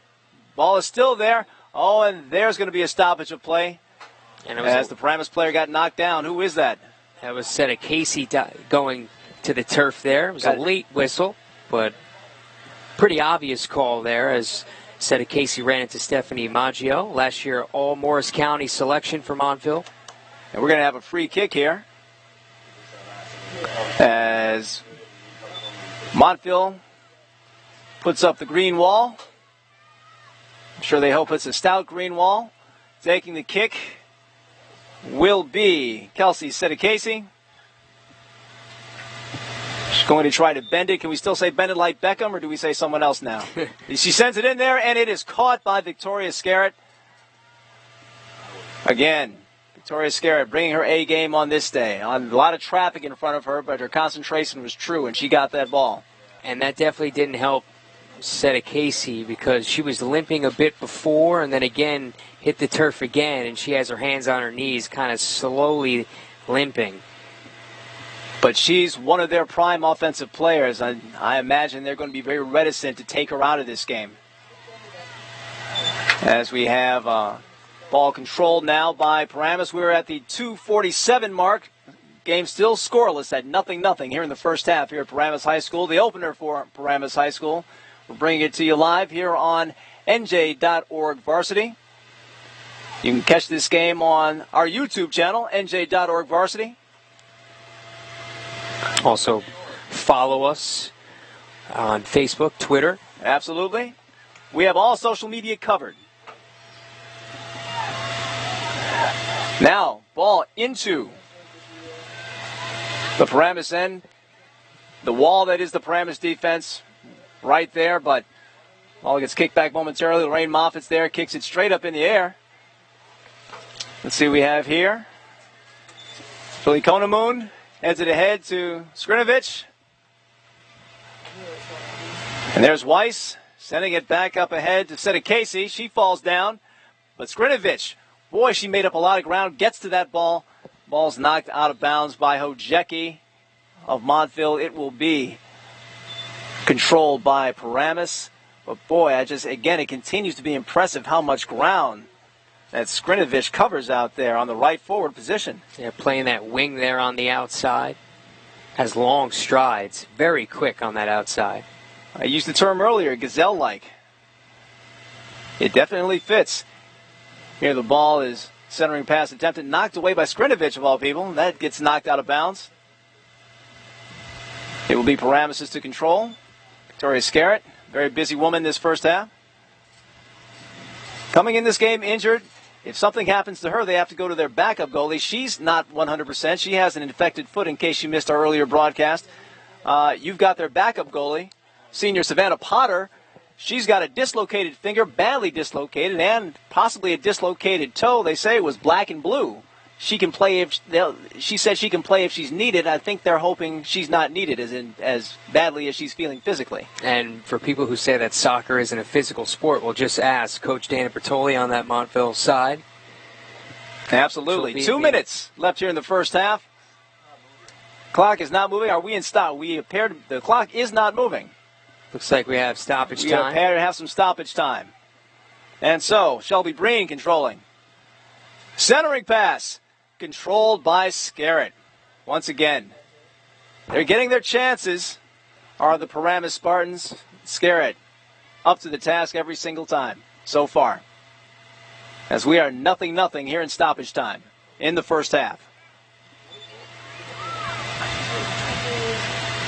A: Ball is still there. Oh, and there's going to be a stoppage of play. And as the Paramus player got knocked down. Who is that?
B: That was Seta Casey going to the turf there. It was a late whistle, but pretty obvious call there as Seta Casey ran into Stephanie Maggio. Last year, all Morris County selection for Montville.
A: And we're going to have a free kick here as Montville puts up the green wall. I'm sure they hope it's a stout green wall. Taking the kick will be Kelsey Sedekasi. She's going to try to bend it. Can we still say bend it like Beckham, or do we say someone else now? She sends it in there, and it is caught by Victoria Scarrett. Again, Victoria Scarrett bringing her A game on this day. On a lot of traffic in front of her, but her concentration was true, and she got that ball.
B: And that definitely didn't help Seta Casey because she was limping a bit before and then again hit the turf again, and she has her hands on her knees, kind of slowly limping.
A: But she's one of their prime offensive players. I imagine they're going to be very reticent to take her out of this game. As we have ball controlled now by Paramus. We're at the 2:47 mark. Game still scoreless at 0-0 here in the first half here at Paramus High School. The opener for Paramus High School. We're bringing it to you live here on NJ.ORG Varsity. You can catch this game on our YouTube channel, NJ.ORG Varsity.
B: Also, follow us on Facebook, Twitter.
A: Absolutely. We have all social media covered. Now, ball into the Paramus end. The wall that is the Paramus defense right there, but ball gets kicked back momentarily. Lorraine Moffitt's there, kicks it straight up in the air. Let's see what we have here. Billy Konemoon heads it ahead to Skrinovich. And there's Weiss sending it back up ahead to Seta Casey. She falls down, but Skrinovich, boy, she made up a lot of ground, gets to that ball. Ball's knocked out of bounds by Hojecki of Montville. It will be controlled by Paramus. But boy, again, it continues to be impressive how much ground that Skrinovich covers out there on the right forward position.
B: They're playing that wing there on the outside. Has long strides, very quick on that outside.
A: I used the term earlier, gazelle-like. It definitely fits. Here the ball is centering pass attempted, knocked away by Skrinovich of all people. That gets knocked out of bounds. It will be Paramus to control. Victoria Scarrett, very busy woman this first half. Coming in this game injured. If something happens to her, they have to go to their backup goalie. She's not 100%. She has an infected foot in case you missed our earlier broadcast. You've got their backup goalie, senior Savannah Potter. She's got a dislocated finger, badly dislocated, and possibly a dislocated toe. They say it was black and blue. She can play she said she can play if she's needed. I think they're hoping she's not needed as badly as she's feeling physically.
B: And for people who say that soccer isn't a physical sport, we'll just ask Coach Dana Bertoli on that Montville side.
A: Absolutely. 2 minutes left here in the first half. Clock is not moving. Are we in stop? The clock is not moving.
B: Looks like we have stoppage time.
A: We appear to have some stoppage time. And so, Shelby Breen controlling. Centering pass. Controlled by Scarrett. Once again, they're getting their chances. Are the Paramus Spartans. Scarrett up to the task every single time so far. As we are 0-0 here in stoppage time in the first half.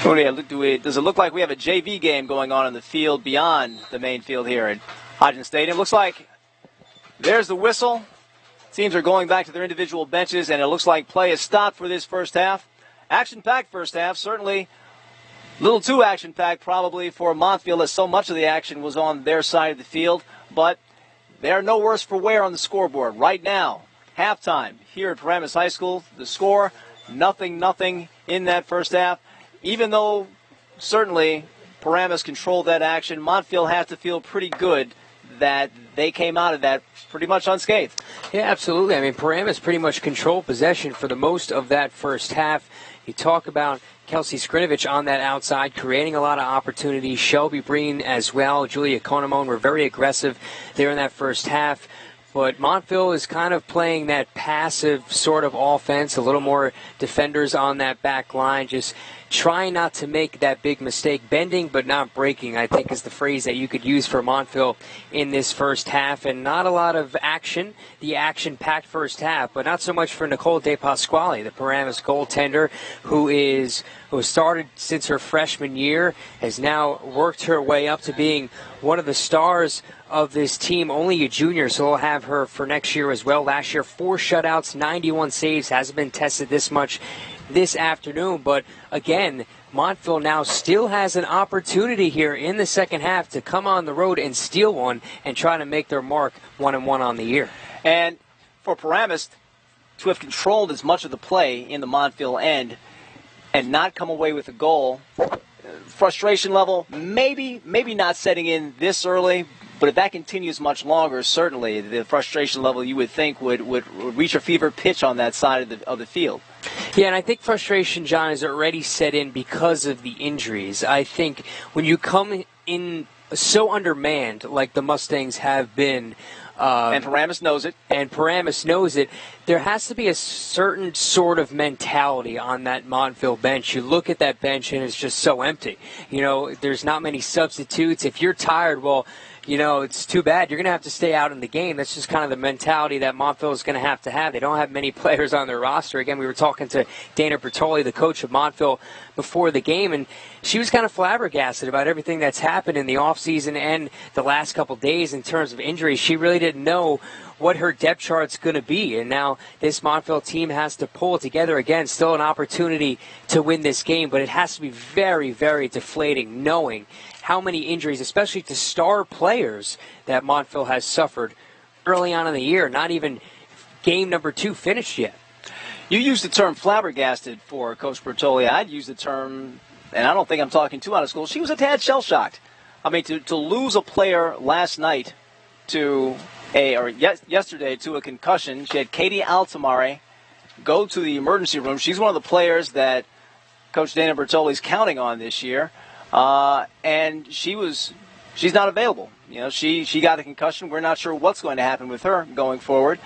A: Does it look like we have a JV game going on in the field beyond the main field here at Hodgins Stadium? Looks like there's the whistle. Teams are going back to their individual benches, and it looks like play is stopped for this first half. Action-packed first half, certainly a little too action-packed probably for Montville, as so much of the action was on their side of the field. but they're no worse for wear on the scoreboard right now. Halftime here at Paramus High School, the score, 0-0 in that first half. Even though certainly Paramus controlled that action, Montville has to feel pretty good that they came out of that pretty much unscathed.
B: Yeah, absolutely. I mean, Paramus pretty much controlled possession for the most of that first half. You talk about Kelsey Skrinovich on that outside, creating a lot of opportunities. Shelby Breen as well. Julia Konemone were very aggressive there in that first half. But Montville is kind of playing that passive sort of offense, a little more defenders on that back line, just trying not to make that big mistake. Bending but not breaking, I think, is the phrase that you could use for Montville in this first half. And not a lot of action, the action-packed first half, but not so much for Nicole De Pasquale, the Paramus goaltender, who started since her freshman year, has now worked her way up to being one of the stars of this team. Only a junior, so we'll have her for next year as well. Last year, 4 shutouts, 91 saves, hasn't been tested this much this afternoon. But again, Montville now still has an opportunity here in the second half to come on the road and steal one and try to make their mark 1-1 on the year.
A: And for Paramus to have controlled as much of the play in the Montville end and not come away with a goal, frustration level maybe not setting in this early, but if that continues much longer, certainly the frustration level you would think would reach a fever pitch on that side of the field.
B: Yeah, and I think frustration, John, is already set in because of the injuries. I think when you come in so undermanned like the Mustangs have been,
A: and Paramus knows it.
B: There has to be a certain sort of mentality on that Montville bench. You look at that bench and it's just so empty. You know, there's not many substitutes. If you're tired, well, you know, it's too bad. You're going to have to stay out in the game. That's just kind of the mentality that Montville is going to have. They don't have many players on their roster. Again, we were talking to Dana Bertoli, the coach of Montville, before the game, and she was kind of flabbergasted about everything that's happened in the offseason and the last couple days in terms of injuries. She really didn't know what her depth chart's going to be, and now this Montville team has to pull it together again. Still an opportunity to win this game, but it has to be very, very deflating knowing how many injuries, especially to star players, that Montville has suffered early on in the year. Not even game number 2 finished yet.
A: You used the term flabbergasted for Coach Bertoli. I'd use the term, and I don't think I'm talking too out of school, she was a tad shell-shocked. I mean, to lose a player last night yesterday to a concussion. She had Katie Altamare go to the emergency room. She's one of the players that Coach Dana Bertoli's counting on this year. And she's not available. You know, she got a concussion. We're not sure what's going to happen with her going forward.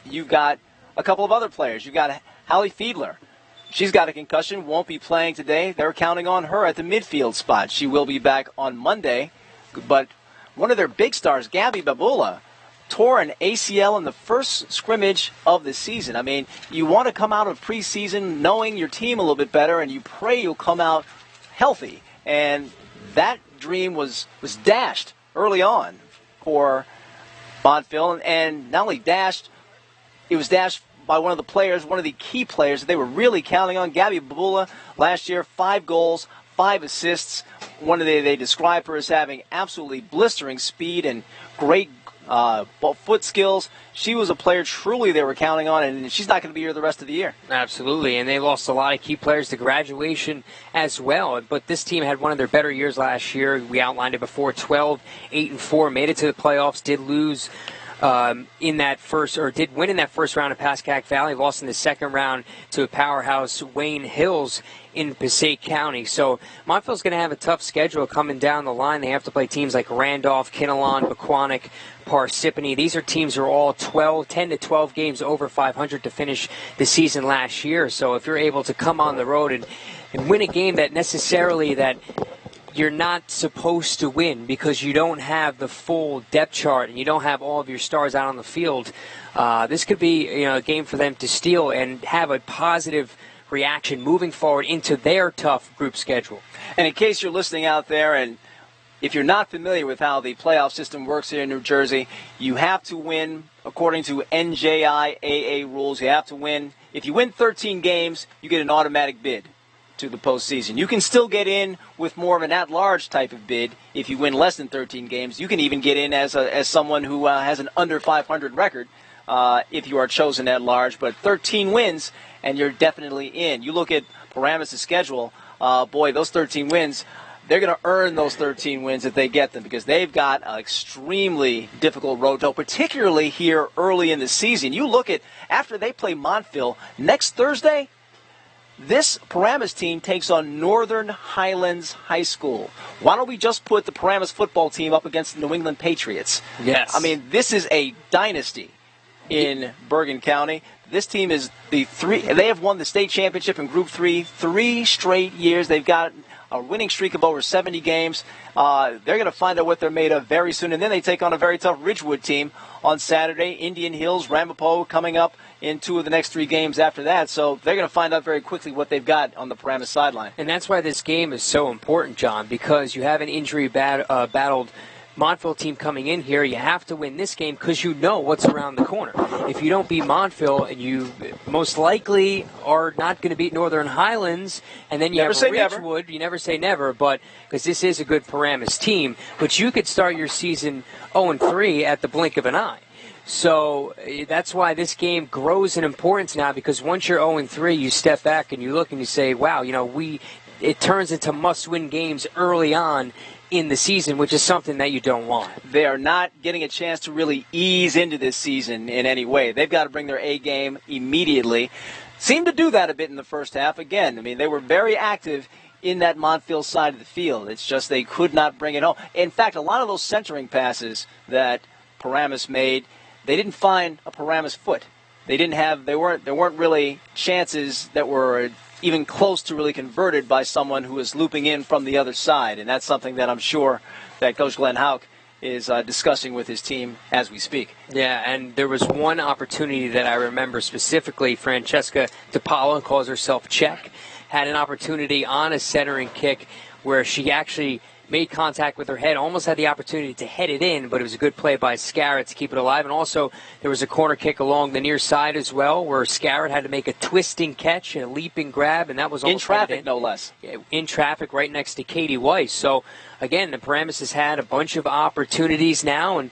A: You've got a couple of other players. You've got Hallie Fiedler. She's got a concussion, won't be playing today. They're counting on her at the midfield spot. She will be back on Monday. But one of their big stars, Gabby Babula, tore an ACL in the first scrimmage of the season. I mean, you want to come out of preseason knowing your team a little bit better, and you pray you'll come out healthy, and that dream was dashed early on for Montville, and not only dashed, it was dashed by one of the players, one of the key players that they were really counting on. Gabby Babula last year, 5 goals, 5 assists. They described her as having absolutely blistering speed and great foot skills. She was a player truly they were counting on, and she's not going to be here the rest of the year.
B: Absolutely, and they lost a lot of key players to graduation as well. But this team had one of their better years last year. We outlined it before, 12-8-4, made it to the playoffs, did lose did win in that first round of Pascack Valley, lost in the second round to a powerhouse Wayne Hills in Passaic County. So Montville's going to have a tough schedule coming down the line. They have to play teams like Randolph, Kinnelon, Pequannock, Parsippany. These are teams who are all 10 to 12 games over 500 to finish the season last year. So if you're able to come on the road and win a game that you're not supposed to win because you don't have the full depth chart and you don't have all of your stars out on the field, this could be a game for them to steal and have a positive reaction moving forward into their tough group schedule.
A: And in case you're listening out there, and if you're not familiar with how the playoff system works here in New Jersey, you have to win according to NJ.ORG rules. You have to win. If you win 13 games, you get an automatic bid to the postseason. You can still get in with more of an at-large type of bid if you win less than 13 games. You can even get in as someone who has an under 500 record if you are chosen at large. But 13 wins, and you're definitely in. You look at Paramus' schedule, those 13 wins, they're going to earn those 13 wins if they get them, because they've got an extremely difficult road to, particularly here early in the season. You look at, after they play Montville, next Thursday, this Paramus team takes on Northern Highlands High School. Why don't we just put the Paramus football team up against the New England Patriots?
B: Yes.
A: I mean, this is a dynasty in Bergen County. This team is they have won the state championship in Group 3 straight years. They've got a winning streak of over 70 games. They're going to find out what they're made of very soon. And then they take on a very tough Ridgewood team on Saturday. Indian Hills, Ramapo coming up in 2 of the next 3 games after that. So they're going to find out very quickly what they've got on the Paramus sideline.
B: And that's why this game is so important, John, because you have an injury battled Montville team coming in here. You have to win this game because you know what's around the corner. If you don't beat Montville, you most likely are not going to beat Northern Highlands, and then you have Ridgewood. You never say never, but because this is a good Paramus team, but you could start your season 0-3 at the blink of an eye. So that's why this game grows in importance now, because once you're 0-3, you step back and you look and you say, wow, it turns into must-win games early on in the season, which is something that you don't want.
A: They are not getting a chance to really ease into this season in any way. They've got to bring their A game immediately. Seemed to do that a bit in the first half. Again, I mean, they were very active in that Montville side of the field. It's just they could not bring it home. In fact, a lot of those centering passes that Paramus made, they didn't find a Paramus foot. There weren't really chances that were even close to really converted by someone who is looping in from the other side. And that's something that I'm sure that Coach Glenn Houck is discussing with his team as we speak.
B: Yeah, and there was one opportunity that I remember specifically. Francesca DiPaolo, calls herself Czech, had an opportunity on a centering kick where she actually made contact with her head, almost had the opportunity to head it in, but it was a good play by Scarrett to keep it alive. And also, there was a corner kick along the near side as well, where Scarrett had to make a twisting catch and a leaping grab, and that was
A: in traffic, no less.
B: In traffic, right next to Katie Weiss. So, again, the Paramus has had a bunch of opportunities now, and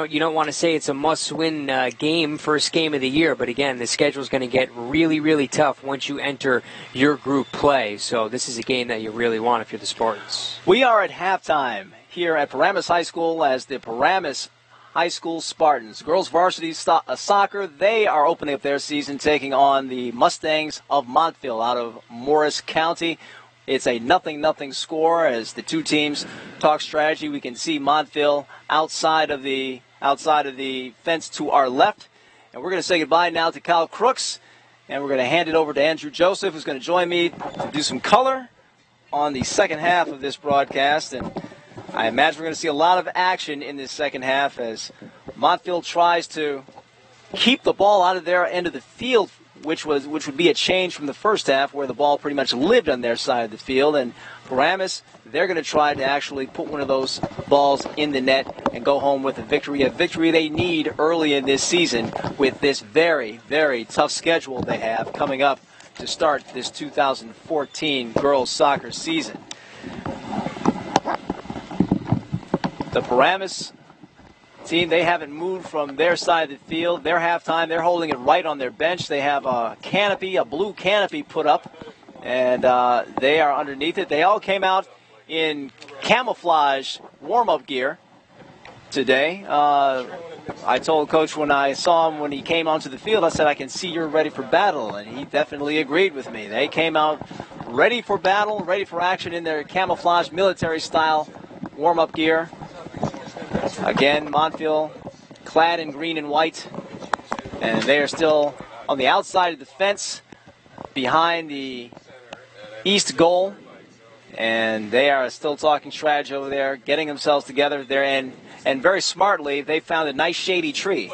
B: you don't want to say it's a must-win game, first game of the year, but again, the schedule is going to get really, really tough once you enter your group play. So this is a game that you really want if you're the Spartans.
A: We are at halftime here at Paramus High School as the Paramus High School Spartans. Girls varsity soccer, they are opening up their season taking on the Mustangs of Montville out of Morris County. It's a 0-0 score as the two teams talk strategy. We can see Montville outside of the fence to our left. And we're going to say goodbye now to Kyle Crooks. And we're going to hand it over to Andrew Joseph, who's going to join me to do some color on the second half of this broadcast. And I imagine we're going to see a lot of action in this second half as Montville tries to keep the ball out of their end of the field, which would be a change from the first half where the ball pretty much lived on their side of the field. And Paramus, they're going to try to actually put one of those balls in the net and go home with a victory they need early in this season with this very, very tough schedule they have coming up to start this 2014 girls soccer season. The Paramus team, they haven't moved from their side of the field. Their halftime, they're holding it right on their bench. They have a blue canopy put up, and they are underneath it. They all came out in camouflage warm-up gear today. I told Coach when I saw him when he came onto the field, I said, I can see you're ready for battle, and he definitely agreed with me. They came out ready for battle, ready for action in their camouflage military-style warm-up gear. Again, Montville clad in green and white, and they are still on the outside of the fence behind the east goal, and they are still talking strategy over there, getting themselves together there, and very smartly, they found a nice shady tree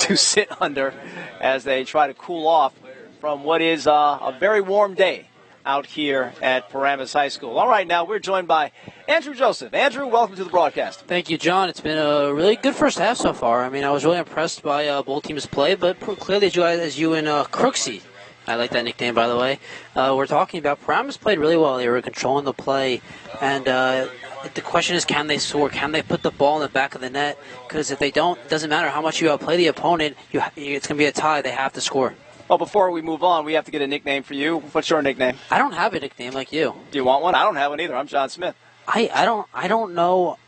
A: to sit under as they try to cool off from what is a very warm day out here at Paramus High School. All right, now we're joined by Andrew Joseph. Andrew, welcome to the broadcast.
C: Thank you, John. It's been a really good first half so far. I mean, I was really impressed by both teams' play, but clearly as you and Crooksy I like that nickname, by the way. We're talking about Paramus played really well. They were controlling the play, and the question is, can they score? Can they put the ball in the back of the net? Because if they don't, it doesn't matter how much you outplay the opponent. It's going to be a tie. They have to score.
A: Well, before we move on, we have to get a nickname for you. What's your nickname?
C: I don't have a nickname like you.
A: Do you want one? I don't have one either. I'm John Smith.
C: I don't know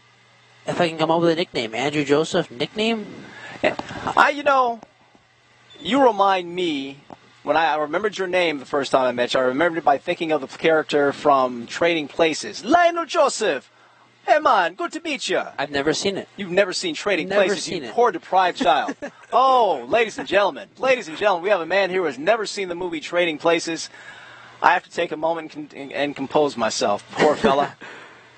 C: if I can come up with a nickname. Andrew Joseph nickname?
A: You remind me, when I remembered your name the first time I met you, I remembered it by thinking of the character from Trading Places. Lionel Joseph! Hey, man, good to meet you.
C: I've never seen it.
A: You've never seen Trading
C: Never
A: Places,
C: seen
A: you
C: it.
A: poor deprived child. Oh, ladies and gentlemen, we have a man here who has never seen the movie Trading Places. I have to take a moment and compose myself. Poor fella.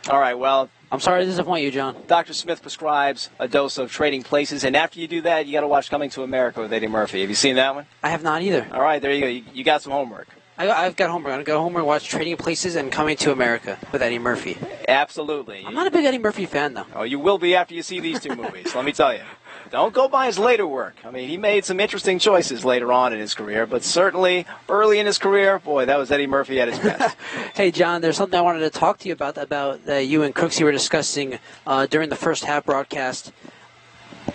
A: All right, well,
C: I'm sorry to disappoint you, John.
A: Dr. Smith prescribes a dose of Trading Places, and after you do that, you got to watch Coming to America with Eddie Murphy. Have you seen that one?
C: I have not either.
A: All right, there you go. You got some homework.
C: I've got homework. I'm going to go home and watch Trading Places and Coming to America with Eddie Murphy.
A: Absolutely.
C: I'm not a big Eddie Murphy fan, though.
A: Oh, you will be after you see these two movies, let me tell you. Don't go by his later work. I mean, he made some interesting choices later on in his career, but certainly early in his career, boy, that was Eddie Murphy at his best.
C: Hey, John, there's something I wanted to talk to you about you and Crooksy were discussing during the first half broadcast.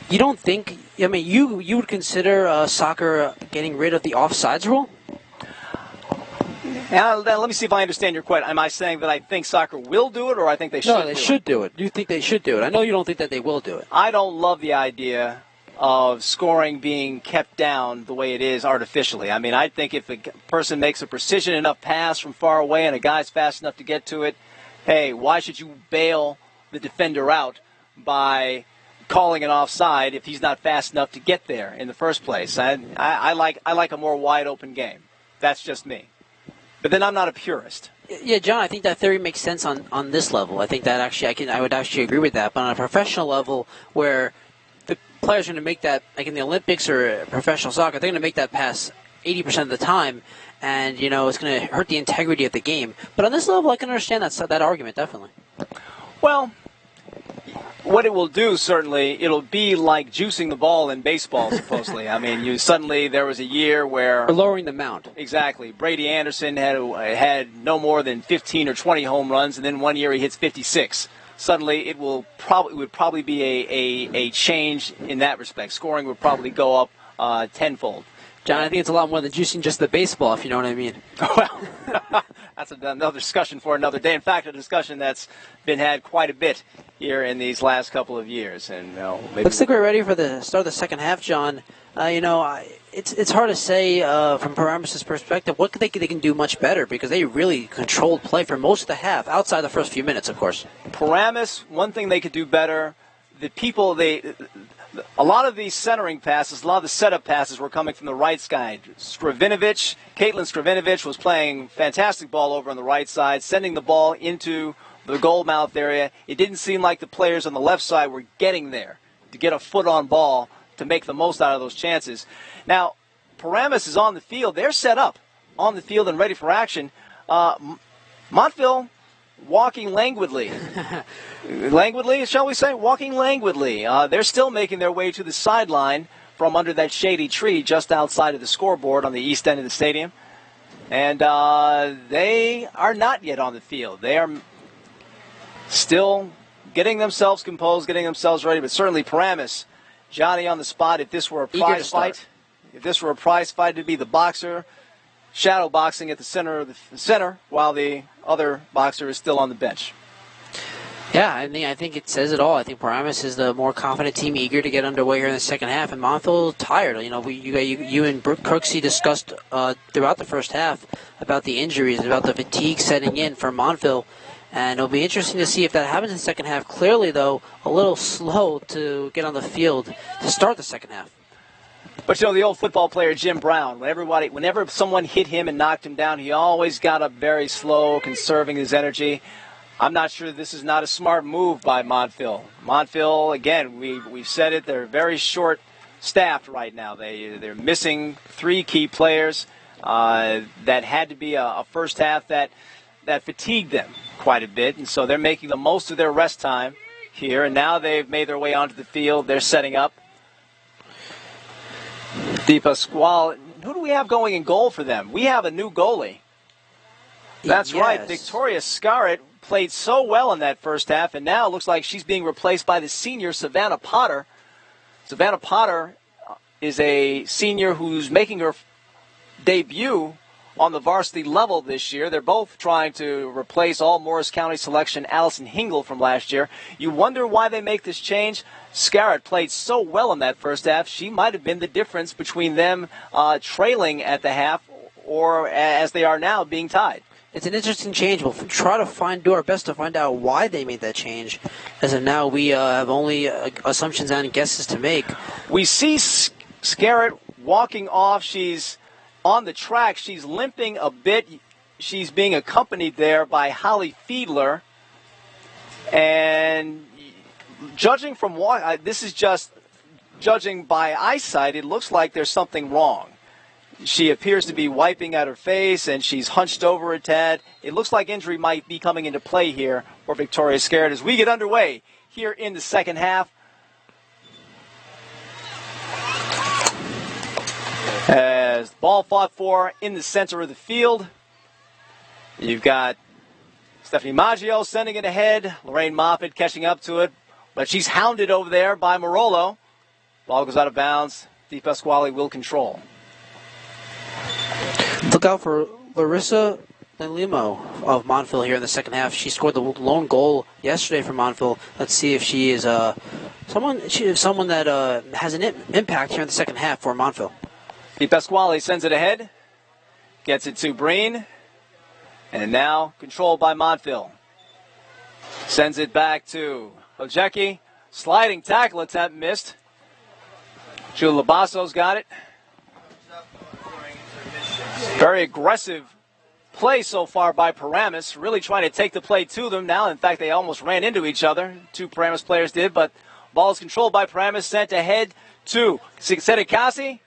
C: You don't think, you would consider soccer getting rid of the offsides rule?
A: Now, let me see if I understand your question. Am I saying that I think soccer will do it, or I think they should do it?
C: No, they should do it. You think they should do it. I know you don't think that they will do it.
A: I don't love the idea of scoring being kept down the way it is artificially. I mean, I think if a person makes a precision enough pass from far away and a guy's fast enough to get to it, hey, why should you bail the defender out by calling an offside if he's not fast enough to get there in the first place? I like a more wide-open game. That's just me. But then I'm not a purist.
C: Yeah, John, I think that theory makes sense on this level. I think that actually I would actually agree with that. But on a professional level, where the players are going to make that, like in the Olympics or professional soccer, they're going to make that pass 80% of the time, and it's going to hurt the integrity of the game. But on this level, I can understand that argument definitely.
A: Well, what it will do, certainly, it'll be like juicing the ball in baseball, supposedly. I mean, there was a year where...
C: Or lowering the mound.
A: Exactly. Brady Anderson had no more than 15 or 20 home runs, and then one year he hits 56. Suddenly, it would probably be a change in that respect. Scoring would probably go up tenfold.
C: John, I think it's a lot more than juicing just the baseball, if you know what I mean.
A: Well, that's another discussion for another day. In fact, a discussion that's been had quite a bit here in these last couple of years. And maybe
C: looks like we're ready for the start of the second half, John. It's hard to say from Paramus' perspective what they can do much better, because they really controlled play for most of the half, outside the first few minutes, of course.
A: Paramus, one thing they could do better, a lot of these centering passes, a lot of the setup passes were coming from the right side. Caitlin Scrivinovich was playing fantastic ball over on the right side, sending the ball into the goal mouth area. It didn't seem like the players on the left side were getting there to get a foot on ball to make the most out of those chances. Now, Paramus is on the field. They're set up on the field and ready for action. Montville walking languidly. Languidly, shall we say? Walking languidly. They're still making their way to the sideline from under that shady tree just outside of the scoreboard on the east end of the stadium. And they are not yet on the field. They are still getting themselves composed, getting themselves ready. But certainly Paramus, Johnny on the spot. If this were a prize fight, it'd be the boxer shadow boxing at the center while the other boxer is still on the bench.
C: Yeah, I think it says it all. I think Paramus is the more confident team, eager to get underway here in the second half, and Montville tired. You and Crooksy discussed throughout the first half about the injuries, about the fatigue setting in for Montville, and it'll be interesting to see if that happens in the second half. Clearly, though, a little slow to get on the field to start the second half.
A: But the old football player Jim Brown, whenever someone hit him and knocked him down, he always got up very slow, conserving his energy. I'm not sure this is not a smart move by Montville. Montville, again, we've said it, they're very short-staffed right now. They're missing three key players that had to be a first half that fatigued them quite a bit, and so they're making the most of their rest time here, and now they've made their way onto the field. They're setting up. Di Pasquale, who do we have going in goal for them? We have a new goalie. That's right. Victoria Scarrett played so well in that first half, and now it looks like she's being replaced by the senior Savannah Potter. Savannah Potter is a senior who's making her debut on the varsity level this year. They're both trying to replace all Morris County selection Allison Hingle from last year. You wonder why they make this change? Scarrett played so well in that first half. She might have been the difference between them trailing at the half or, as they are now, being tied.
C: It's an interesting change. We'll try to do our best to find out why they made that change. As of now, we have only assumptions and guesses to make.
A: We see Scarrett walking off. She's on the track. She's limping a bit. She's being accompanied there by Holly Fiedler. And judging from this is just judging by eyesight, it looks like there's something wrong. She appears to be wiping at her face, and she's hunched over a tad. It looks like injury might be coming into play here for Victoria Scarrett as we get underway here in the second half. As the ball fought for in the center of the field, you've got Stephanie Maggio sending it ahead. Lorraine Moffitt catching up to it, but she's hounded over there by Marolo. Ball goes out of bounds. Di Pasquale will control.
C: Look out for Larissa Limo of Montville here in the second half. She scored the lone goal yesterday for Montville. Let's see if she is someone that has an impact here in the second half for Montville.
A: Di Pasquale sends it ahead, gets it to Breen, and now controlled by Montville. Sends it back to Ojeki. Sliding tackle attempt missed. Julia Labasso's got it. Very aggressive play so far by Paramus, really trying to take the play to them now. In fact, they almost ran into each other. Two Paramus players did, but ball is controlled by Paramus, sent ahead to Sedekasi.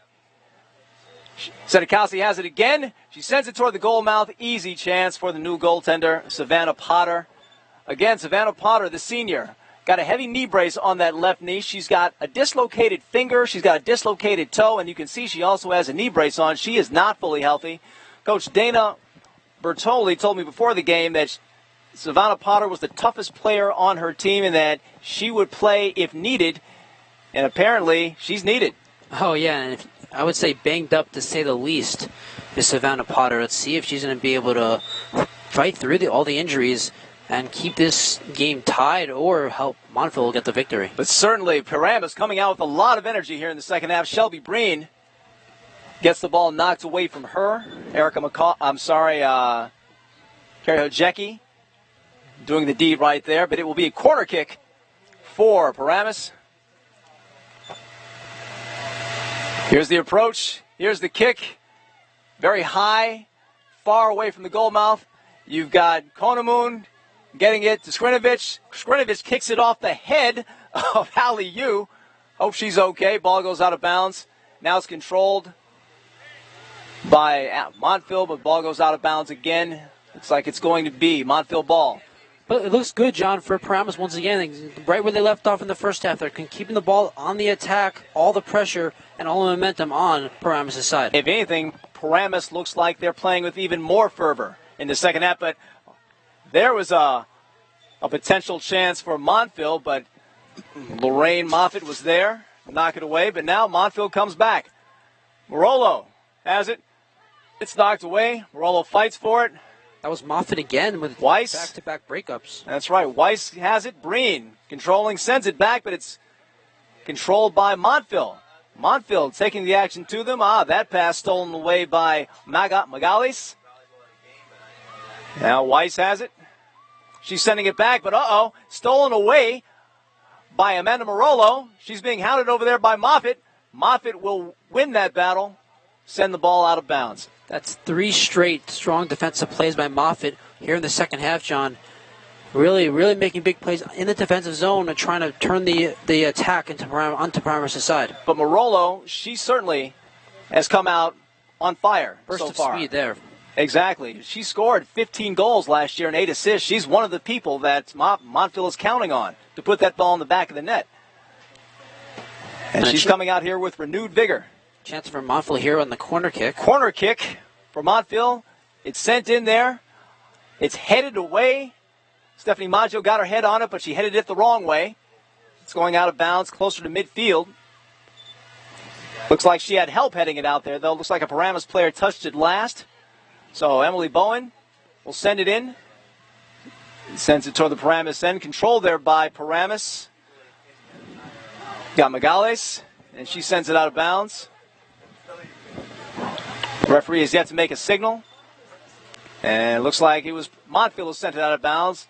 A: Sedekasi has it again. She sends it toward the goal mouth. Easy chance for the new goaltender, Savannah Potter. Again, Savannah Potter, the senior, got a heavy knee brace on that left knee. She's got a dislocated finger. She's got a dislocated toe, and you can see she also has a knee brace on. She is not fully healthy. Coach Dana Bertoli told me before the game that Savannah Potter was the toughest player on her team and that she would play if needed, and apparently she's needed.
C: Oh, yeah, and I would say banged up to say the least is Savannah Potter. Let's see if she's going to be able to fight through all the injuries and keep this game tied or help Montville get the victory.
A: But certainly Paramus coming out with a lot of energy here in the second half. Shelby Breen gets the ball knocked away from her. Carrie Hojecki doing the deed right there, but it will be a corner kick for Paramus. Here's the approach. Here's the kick. Very high, far away from the goal mouth. You've got Konemoon getting it to Skrinovich. Skrinovich kicks it off the head of Hallie Yu. Hope she's okay. Ball goes out of bounds. Now it's controlled by Montville, but ball goes out of bounds again. Looks like it's going to be Montville ball.
C: But it looks good, John, for Paramus once again. Right where they left off in the first half, they're keeping the ball on the attack, all the pressure and all the momentum on Paramus' side.
A: If anything, Paramus looks like they're playing with even more fervor in the second half, but there was a potential chance for Montville, but Lorraine Moffitt was there, knock it away, but now Montville comes back. Marolo has it. It's knocked away. Marolo fights for it.
C: That was Moffitt again with
A: Weiss.
C: Back-to-back breakups.
A: That's right. Weiss has it. Breen controlling, sends it back, but it's controlled by Montville. Montville taking the action to them. That pass stolen away by Magalis. Now Weiss has it. She's sending it back, but stolen away by Amanda Marolo. She's being hounded over there by Moffitt. Moffitt will win that battle, send the ball out of bounds.
C: That's 3 straight strong defensive plays by Moffitt here in the second half, John. Really, really making big plays in the defensive zone and trying to turn the attack onto Paramus' side.
A: But Marolo, she certainly has come out on fire
C: Burst
A: so
C: of
A: far.
C: Speed there.
A: Exactly. She scored 15 goals last year and 8 assists. She's one of the people that Montville is counting on to put that ball in the back of the net. And she's coming out here with renewed vigor.
C: Chance for Montville here on the corner kick.
A: Corner kick for Montville. It's sent in there. It's headed away. Stephanie Maggio got her head on it, but she headed it the wrong way. It's going out of bounds, closer to midfield. Looks like she had help heading it out there, though. Looks like a Paramus player touched it last. So Emily Bowen will send it in. Sends it toward the Paramus end. Controlled there by Paramus. Got Megales, and she sends it out of bounds. The referee has yet to make a signal. And it looks like it was Montville who sent it out of bounds.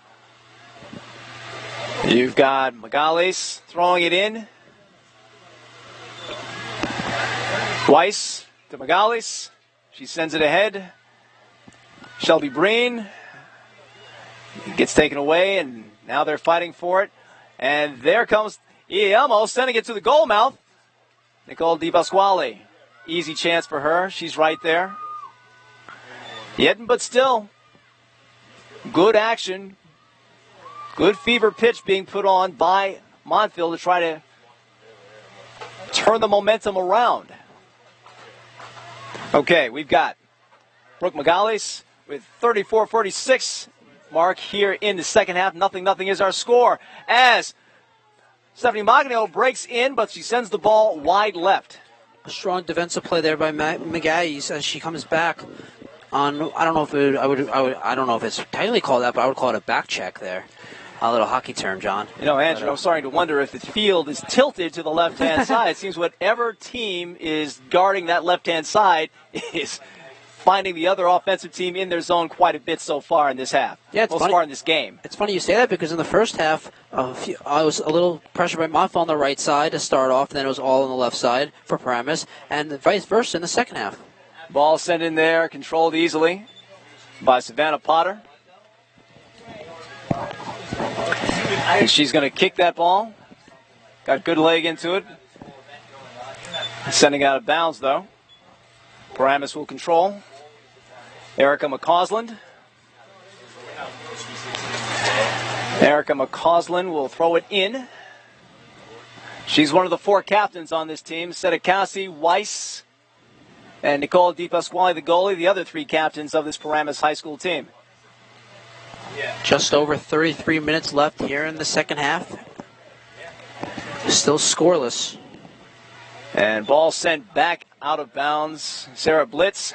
A: You've got Megales throwing it in. Weiss to Megales. She sends it ahead. Shelby Breen gets taken away, and now they're fighting for it. And there comes Ielmo sending it to the goal mouth. Nicole Di Pasquale. Easy chance for her. She's right there. Yet, but still, good action. Good fever pitch being put on by Montville to try to turn the momentum around. Okay, we've got Brooke Megales with 34-46 mark here in the second half. 0-0 is our score as Stephanie Magno breaks in, but she sends the ball wide left.
C: A strong defensive play there by Megales as she comes back on. I don't know if I don't know if it's technically called that, but I would call it a back check there. A little hockey term, John.
A: You know, Andrew, I'm starting to wonder if the field is tilted to the left-hand side. It seems whatever team is guarding that left-hand side is finding the other offensive team in their zone quite a bit so far in this half.
C: Yeah, it's
A: so
C: funny.
A: far in this game.
C: It's funny you say that because in the first half, I was a little pressure by Montville on the right side to start off, and then it was all on the left side for Paramus, and vice versa in the second half.
A: Ball sent in there, controlled easily by Savannah Potter. And she's going to kick that ball. Got good leg into it. Sending out of bounds, though. Paramus will control. Erica McCausland. Erica McCausland will throw it in. She's one of the four captains on this team. Sedekasi, Weiss, and Nicole Di Pasquale, the goalie, the other three captains of this Paramus high school team.
C: Just over 33 minutes left here in the second half. Still scoreless.
A: And ball sent back out of bounds. Sarah Blitz.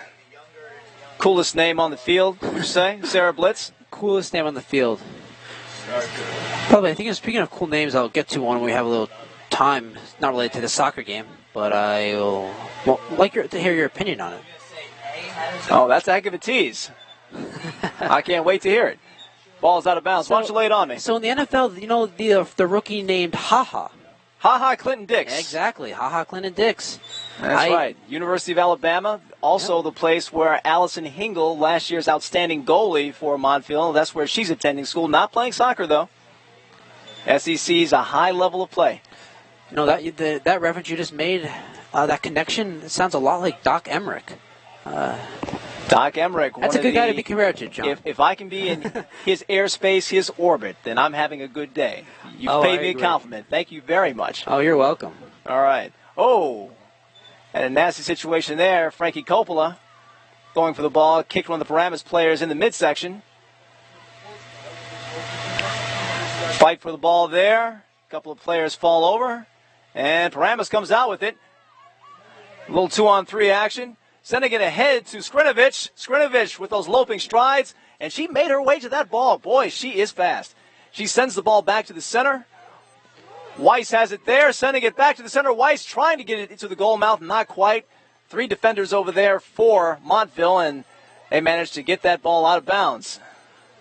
A: Coolest name on the field, would you say? Sarah Blitz?
C: Coolest name on the field. Probably, I think speaking of cool names, I'll get to one when we have a little time. Not related to the soccer game, but I'll like to hear your opinion on it.
A: Oh, that's a heck of a tease. I can't wait to hear it. Ball's out of bounds. Why don't you lay it on me?
C: So in the NFL, you know, the rookie named HaHa.
A: HaHa Clinton Dix.
C: Yeah, exactly. HaHa Clinton Dix.
A: That's right. University of Alabama, also the place where Allison Hingle, last year's outstanding goalie for Montville, that's where she's attending school. Not playing soccer, though. SEC's a high level of play.
C: You know, that reference you just made, that connection, it sounds a lot like Doc Emmerich.
A: Doc Emmerich.
C: That's a good guy to be compared to, John.
A: If I can be in his airspace, his orbit, then I'm having a good day. You've paid me a compliment. Thank you very much.
C: Oh, you're welcome.
A: All right. Oh, and a nasty situation there. Frankie Coppola going for the ball, kicked one of the Paramus players in the midsection. Fight for the ball there. A couple of players fall over, and Paramus comes out with it. A little 2-on-3 action. Sending it ahead to Skrinovich. Skrinovich with those loping strides, and she made her way to that ball. Boy, she is fast. She sends the ball back to the center. Weiss has it there, sending it back to the center. Weiss trying to get it into the goal mouth, not quite. Three defenders over there for Montville, and they managed to get that ball out of bounds.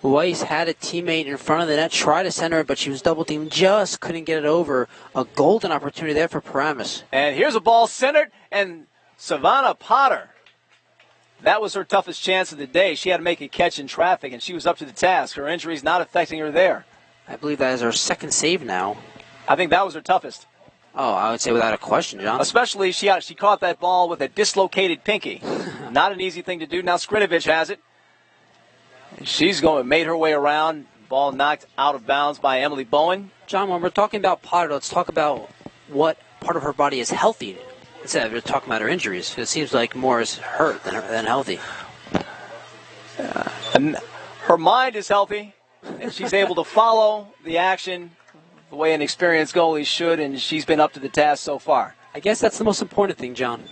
C: Weiss had a teammate in front of the net, tried to center it, but she was double-teamed, just couldn't get it over. A golden opportunity there for Paramus.
A: And here's a ball centered, and Savannah Potter. That was her toughest chance of the day. She had to make a catch in traffic, and she was up to the task. Her injury's not affecting her there.
C: I believe that is her second save now.
A: I think that was her toughest.
C: Oh, I would say without a question, John.
A: Especially she caught that ball with a dislocated pinky. Not an easy thing to do. Now Skrinovich has it. She's made her way around. Ball knocked out of bounds by Emily Bowen.
C: John, when we're talking about Potter, let's talk about what part of her body is healthy instead of just talking about her injuries. It seems like more is hurt than healthy.
A: And her mind is healthy, and she's able to follow the action the way an experienced goalie should, and she's been up to the task so far.
C: I guess that's the most important thing, John.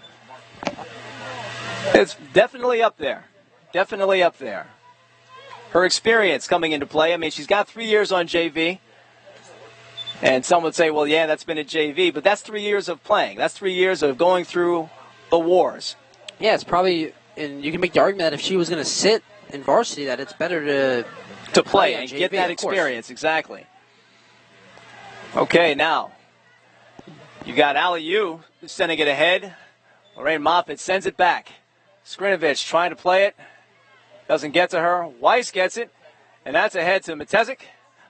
A: It's definitely up there. Definitely up there. Her experience coming into play. I mean, she's got 3 years on JV. And some would say, well, yeah, that's been at JV. But that's 3 years of playing. That's 3 years of going through the wars.
C: Yeah, it's probably, and you can make the argument that if she was going to sit in varsity, that it's better to
A: play and
C: JV,
A: get that experience. Exactly. Okay, now, you got Aliu sending it ahead. Lorraine Moffitt sends it back. Skrinovich trying to play it. Doesn't get to her. Weiss gets it. And that's ahead to Matezik.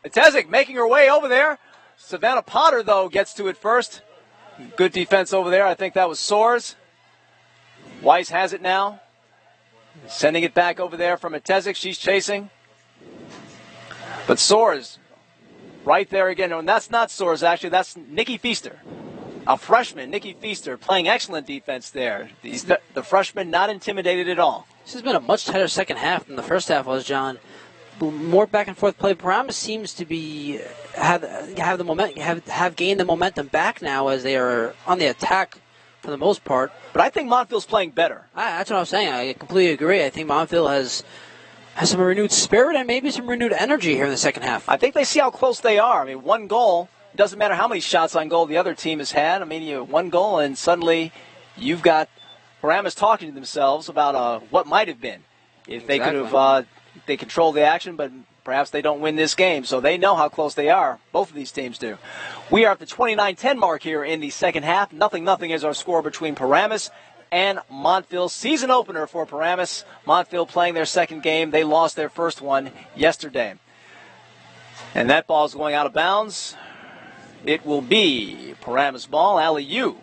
A: Matezik making her way over there. Savannah Potter, though, gets to it first. Good defense over there. I think that was Soares. Weiss has it now. Sending it back over there from Matezik. She's chasing. But Soares right there again. And that's not Soares, actually. That's Nikki Feaster. A freshman, Nikki Feaster, playing excellent defense there. The freshman not intimidated at all.
C: This has been a much tighter second half than the first half was, John. More back and forth play. Paramus seems to be have the moment have gained the momentum back now as they are on the attack for the most part.
A: But I think Montville's playing better.
C: That's what I'm saying. I completely agree. I think Montville has some renewed spirit and maybe some renewed energy here in the second half.
A: I think they see how close they are. I mean, one goal. Doesn't matter how many shots on goal the other team has had. I mean, you have one goal, and suddenly you've got Paramus talking to themselves about what might have been if they could have they controlled the action, but perhaps they don't win this game. So they know how close they are. Both of these teams do. We are at the 29-10 mark here in the second half. 0-0 is our score between Paramus and Montville. Season opener for Paramus. Montville playing their second game. They lost their first one yesterday. And that ball's going out of bounds. It will be Paramus ball. Aliu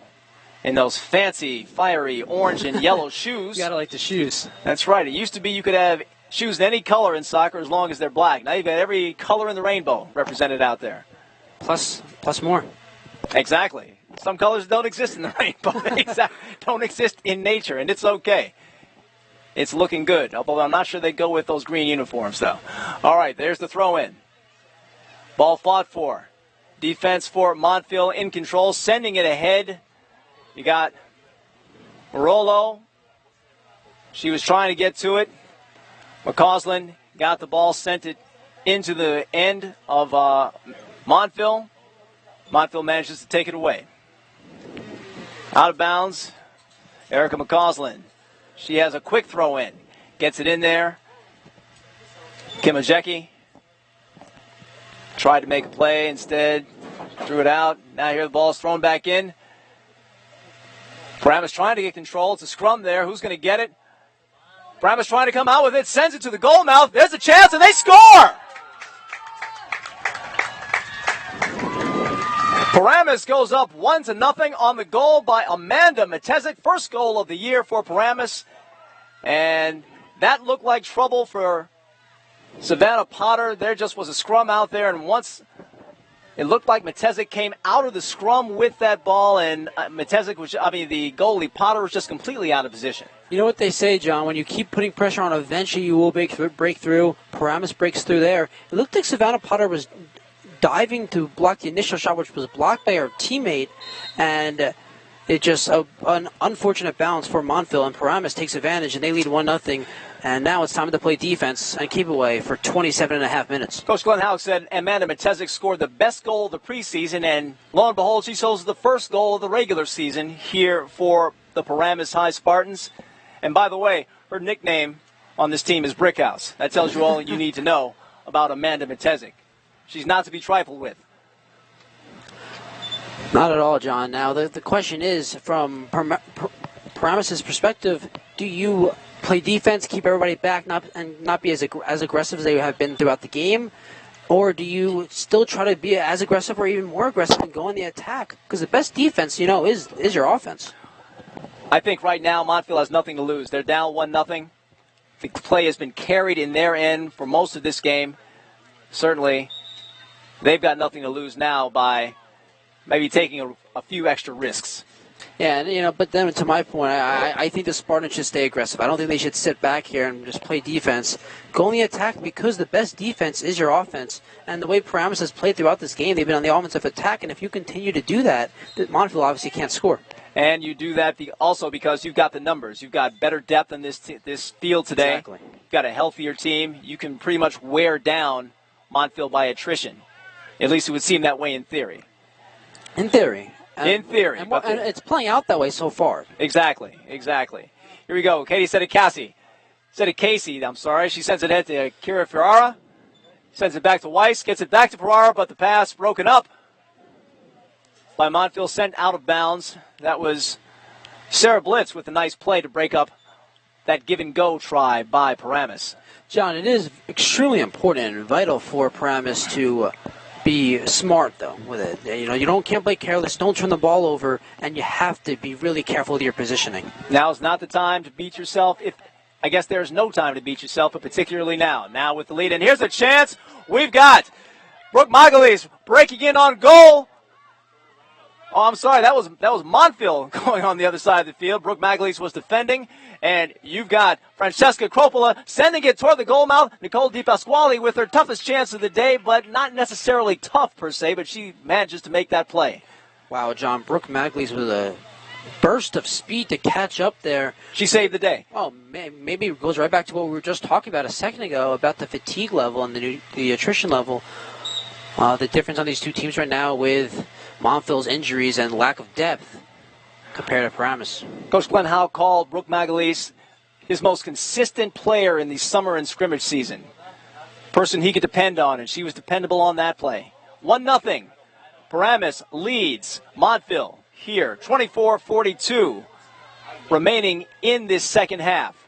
A: in those fancy, fiery orange and yellow shoes.
C: You gotta like the shoes.
A: That's right. It used to be you could have shoes in any color in soccer as long as they're black. Now you've got every color in the rainbow represented out there.
C: Plus more.
A: Exactly. Some colors don't exist in the rainbow. They don't exist in nature, and it's okay. It's looking good, although I'm not sure they go with those green uniforms, though. All right, there's the throw-in. Ball fought for. Defense for Montville in control, sending it ahead. You got Marolo. She was trying to get to it. McCausland got the ball, sent it into the end of Montville. Montville manages to take it away. Out of bounds, Erica McCausland. She has a quick throw in. Gets it in there. Kimajeki tried to make a play, instead threw it out. Now here the ball is thrown back in. Paramus trying to get control. It's a scrum there. Who's going to get it? Paramus trying to come out with it. Sends it to the goal mouth. There's a chance, and they score! Paramus goes up 1-0 on the goal by Amanda Matezik. First goal of the year for Paramus. And that looked like trouble for Savannah Potter. There just was a scrum out there, and once it looked like Matezik came out of the scrum with that ball, and the goalie, Potter, was just completely out of position.
C: You know what they say, John, when you keep putting pressure on, eventually you will break through. Paramus breaks through there. It looked like Savannah Potter was diving to block the initial shot, which was blocked by her teammate, and it just an unfortunate bounce for Montville, and Paramus takes advantage, and they lead 1-0. And now it's time to play defense and keep away for 27.5 minutes.
A: Coach Glenn Houck said Amanda Matezik scored the best goal of the preseason, and lo and behold, she scores the first goal of the regular season here for the Paramus High Spartans. And by the way, her nickname on this team is Brickhouse. That tells you all you need to know about Amanda Matezik. She's not to be trifled with.
C: Not at all, John. Now, the question is, from Paramus' perspective, do you play defense, keep everybody back, not be as aggressive as they have been throughout the game? Or do you still try to be as aggressive or even more aggressive and go on the attack? Because the best defense, is your offense.
A: I think right now Montville has nothing to lose. They're down 1-0. The play has been carried in their end for most of this game. Certainly, they've got nothing to lose now by maybe taking a few extra risks.
C: Yeah, and, but then to my point, I think the Spartans should stay aggressive. I don't think they should sit back here and just play defense. Go on the attack because the best defense is your offense. And the way Paramus has played throughout this game, they've been on the offensive attack. And if you continue to do that, Montville obviously can't score.
A: And you do that also because you've got the numbers. You've got better depth in this field today.
C: Exactly.
A: You've got a healthier team. You can pretty much wear down Montville by attrition. At least it would seem that way in theory.
C: In theory.
A: In theory.
C: And it's playing out that way so far.
A: Exactly. Here we go. Katie said it Casey, I'm sorry. She sends it ahead to Kira Ferrara. Sends it back to Weiss. Gets it back to Ferrara, but the pass broken up by Montville, sent out of bounds. That was Sarah Blitz with a nice play to break up that give-and-go try by Paramus.
C: John, it is extremely important and vital for Paramus to be smart, though, with it. You can't play careless. Don't turn the ball over, and you have to be really careful with your positioning.
A: Now's not the time to beat yourself. I guess there's no time to beat yourself, but particularly now. Now with the lead, and here's a chance. We've got Brooke Magalis breaking in on goal. Oh, I'm sorry. That was Montville going on the other side of the field. Brooke Magalis was defending, and you've got Francesca Croppola sending it toward the goal mouth. Nicole Di Pasquale with her toughest chance of the day, but not necessarily tough per se, but she manages to make that play.
C: Wow, John, Brooke Magalis with a burst of speed to catch up there.
A: She saved the day.
C: Oh, man, maybe it goes right back to what we were just talking about a second ago about the fatigue level and the attrition level. The difference on these two teams right now with Montville's injuries and lack of depth compared to Paramus.
A: Coach Glenn Howe called Brooke Magalis his most consistent player in the summer and scrimmage season. Person he could depend on, and she was dependable on that play. 1-0. Paramus leads Montville here, 24-42, remaining in this second half.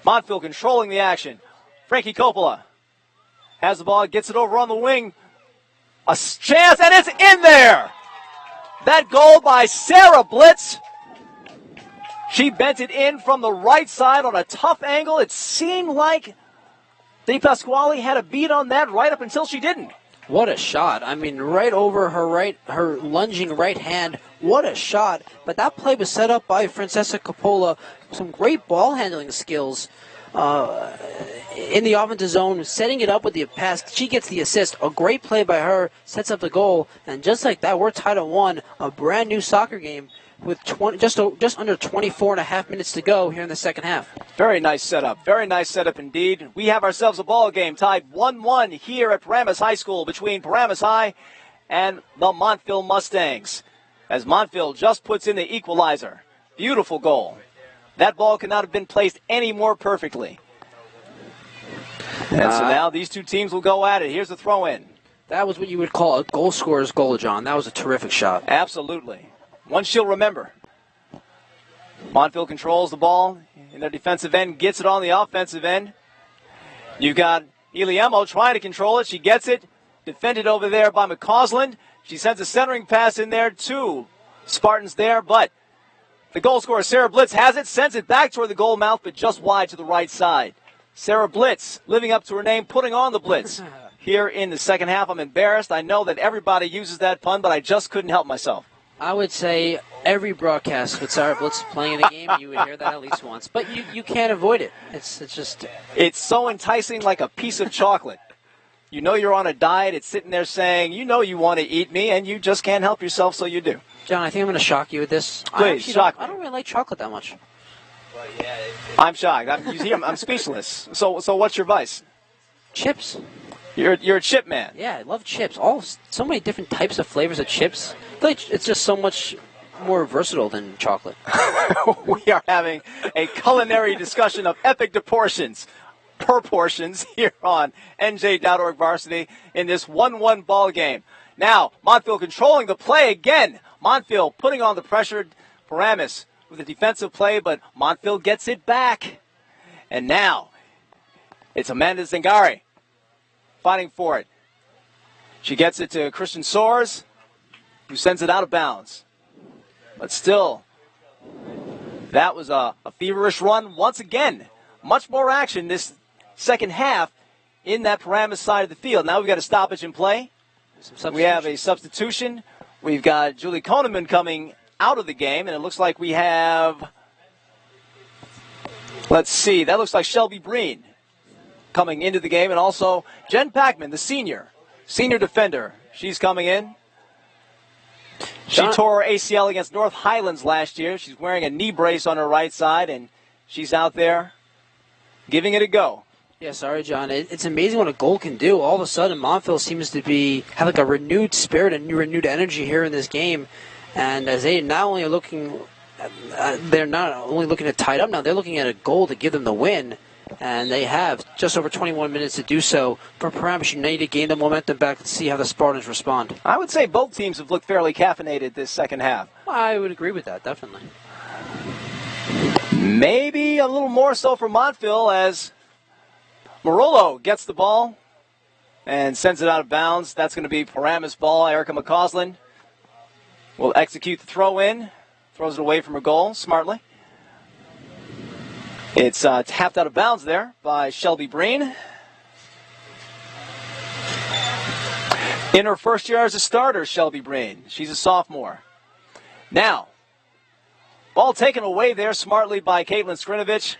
A: Montville controlling the action. Frankie Coppola has the ball, gets it over on the wing. A chance, and it's in there! That goal by Sarah Blitz. She bent it in from the right side on a tough angle. It seemed like Di Pasquale had a beat on that right up until she didn't.
C: What a shot. I mean, right over her lunging right hand. What a shot. But that play was set up by Francesca Coppola. Some great ball handling skills in the offensive zone, setting it up with the pass. She gets the assist. A great play by her, sets up the goal. And just like that, we're tied at 1. A brand new soccer game with just under 24 and a half minutes to go here in the second half.
A: Very nice setup. Very nice setup indeed. We have ourselves a ball game tied 1-1 here at Paramus High School between Paramus High and the Montville Mustangs. As Montville just puts in the equalizer. Beautiful goal. That ball could not have been placed any more perfectly. And so now these two teams will go at it. Here's the throw-in.
C: That was what you would call a goal scorer's goal, John. That was a terrific shot.
A: Absolutely. One she'll remember. Montville controls the ball in their defensive end, gets it on the offensive end. You've got Iliamo trying to control it. She gets it. Defended over there by McCausland. She sends a centering pass in there to Spartans there, but the goal scorer, Sarah Blitz, has it, sends it back toward the goal mouth, but just wide to the right side. Sarah Blitz, living up to her name, putting on the blitz here in the second half. I'm embarrassed. I know that everybody uses that pun, but I just couldn't help myself.
C: I would say every broadcast with Sarah Blitz playing in the game, you would hear that at least once. But you can't avoid it.
A: It's so enticing, like a piece of chocolate. You know you're on a diet. It's sitting there saying, you know you want to eat me, and you just can't help yourself, so you do.
C: John, I think I'm going to shock you with this.
A: Please, shock me.
C: I don't really like chocolate that much.
A: I'm shocked. I'm speechless. So what's your vice?
C: Chips.
A: You're a chip man.
C: Yeah, I love chips. So many different types of flavors of chips. I feel like it's just so much more versatile than chocolate.
A: We are having a culinary discussion of epic proportions here on NJ.ORG Varsity in this 1-1 ball game. Now, Montville controlling the play again. Montville putting on the pressure. Paramus with a defensive play, but Montville gets it back. And now, it's Amanda Zangari fighting for it. She gets it to Christian Soares, who sends it out of bounds. But still, that was a feverish run once again. Much more action this second half in that Paramus side of the field. Now we've got a stoppage in play. We have a substitution. We've got Julie Koneman coming out of the game, and it looks like we have, let's see, that looks like Shelby Breen coming into the game, and also Jen Packman, the senior defender. She's coming in. She tore her ACL against North Highlands last year. She's wearing a knee brace on her right side, and she's out there giving it a go.
C: Yeah, sorry, John. It's amazing what a goal can do. All of a sudden, Montville seems to have like a renewed spirit and renewed energy here in this game. And as they not only are looking, they're not only looking to tie it up now, they're looking at a goal to give them the win. And they have just over 21 minutes to do so. For Paramus, you need to gain the momentum back and see how the Spartans respond.
A: I would say both teams have looked fairly caffeinated this second half.
C: I would agree with that, definitely.
A: Maybe a little more so for Montville as Marolo gets the ball and sends it out of bounds. That's going to be Paramus ball. Erica McCausland will execute the throw in. Throws it away from her goal smartly. It's tapped out of bounds there by Shelby Breen. In her first year as a starter, Shelby Breen. She's a sophomore. Now, ball taken away there smartly by Caitlin Skrinovich,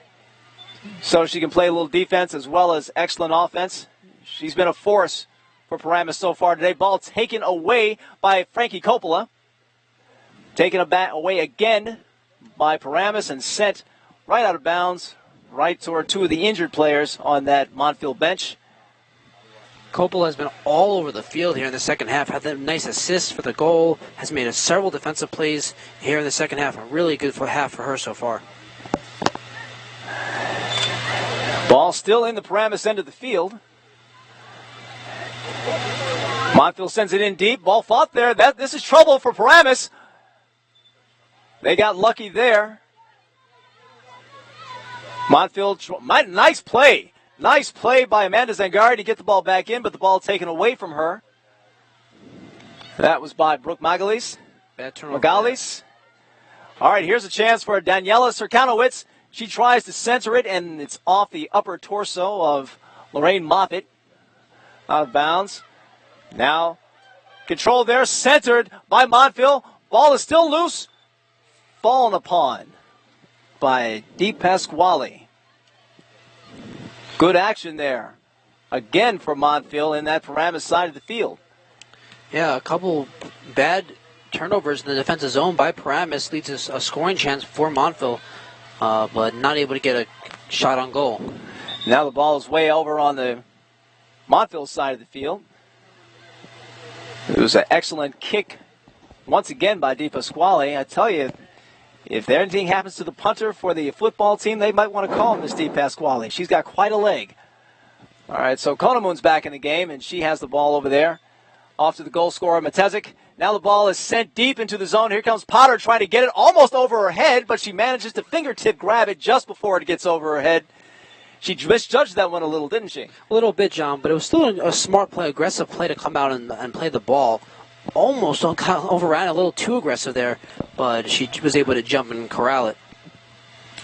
A: so she can play a little defense as well as excellent offense. She's been a force for Paramus so far today. Ball taken away by Frankie Coppola. Taken away again by Paramus and sent right out of bounds, right toward two of the injured players on that Montville bench.
C: Coppola has been all over the field here in the second half. Had a nice assist for the goal. Has made several defensive plays here in the second half. A really good half for her so far.
A: Ball still in the Paramus end of the field. Montville sends it in deep. Ball fought there. This is trouble for Paramus. They got lucky there. Montville, nice play. Nice play by Amanda Zangari to get the ball back in, but the ball taken away from her. That was by Brooke Magalis. Magalis. All right, here's a chance for Daniela Serkanowicz. She tries to center it, and it's off the upper torso of Lorraine Moffitt. Out of bounds. Now, control there, centered by Montville. Ball is still loose. Fallen upon by Di Pasquale. Good action there. Again for Montville in that Paramus side of the field.
C: Yeah, a couple bad turnovers in the defensive zone by Paramus leads to a scoring chance for Montville, but not able to get a shot on goal.
A: Now the ball is way over on the Montville side of the field. It was an excellent kick once again by Di Pasquale. I tell you, if anything happens to the punter for the football team, they might want to call Miss Di Pasquale. She's got quite a leg. All right, so Konemoon's back in the game, and she has the ball over there. Off to the goal scorer, Matezik. Now the ball is sent deep into the zone. Here comes Potter trying to get it almost over her head, but she manages to fingertip grab it just before it gets over her head. She misjudged that one a little, didn't she?
C: A little bit, John, but it was still a smart play, aggressive play to come out and play the ball. Almost overran a little too aggressive there, but she was able to jump and corral it.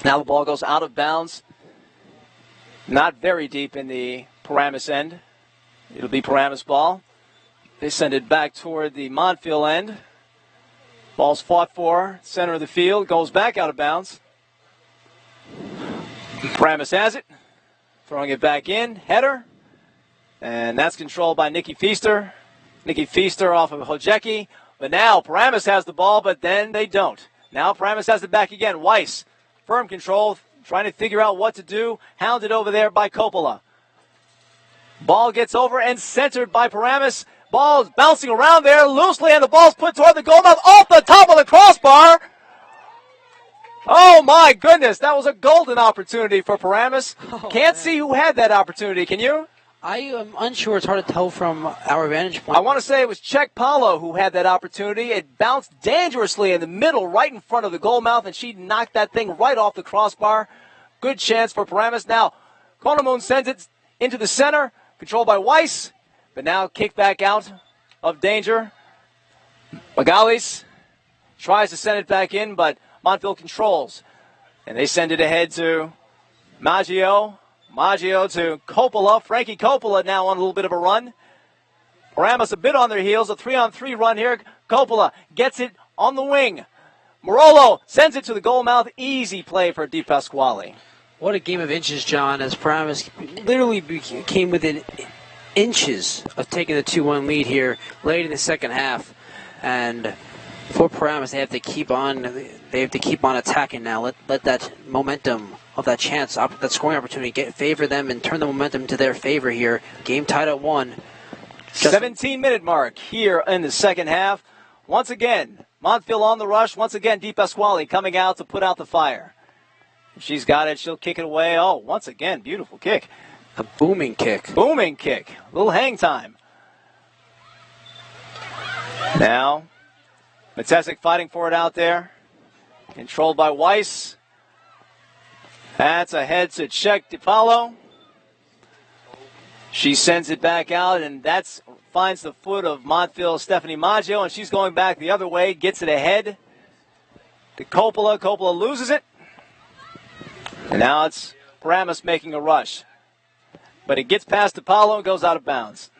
A: Now the ball goes out of bounds. Not very deep in the Paramus end. It'll be Paramus ball. They send it back toward the Montville end. Ball's fought for. Center of the field. Goes back out of bounds. Paramus has it. Throwing it back in. Header. And that's controlled by Nikki Feaster. Nikki Feaster off of Hojeki. But now Paramus has the ball, but then they don't. Now Paramus has it back again. Weiss. Firm control. Trying to figure out what to do. Hounded over there by Coppola. Ball gets over and centered by Paramus. Ball is bouncing around there loosely, and the ball's put toward the goal mouth off the top of the crossbar. Oh, my goodness. That was a golden opportunity for Paramus. Can't see who had that opportunity. Can you?
C: I am unsure. It's hard to tell from our vantage point.
A: I want to say it was Czech Paulo who had that opportunity. It bounced dangerously in the middle, right in front of the goal mouth, and she knocked that thing right off the crossbar. Good chance for Paramus. Now, Konemoon sends it into the center, controlled by Weiss, but now kicked back out of danger. Magalis tries to send it back in, but Montville controls. And they send it ahead to Maggio. Maggio to Coppola. Frankie Coppola now on a little bit of a run. Paramus a bit on their heels. A 3-on-3 run here. Coppola gets it on the wing. Morolo sends it to the goal mouth. Easy play for Di Pasquale.
C: What a game of inches, John, as Paramus literally came within inches of taking the 2-1 lead here late in the second half. And for Paramus, they have to keep on attacking now. Let that momentum of that chance, that scoring opportunity favor them and turn the momentum to their favor here. Game tied at 1.
A: 17-minute mark here in the second half. Once again, Montville on the rush. Once again, Di Pasquale coming out to put out the fire. If she's got it, she'll kick it away. Oh, once again, beautiful kick.
C: A booming kick.
A: Booming kick. A little hang time. Now, Matesic fighting for it out there. Controlled by Weiss. That's ahead to Czech DiPaolo. She sends it back out, and that finds the foot of Montville Stephanie Maggio, and she's going back the other way, gets it ahead to Coppola. Coppola loses it. And now it's Paramus making a rush. But it gets past DiPaolo and goes out of bounds.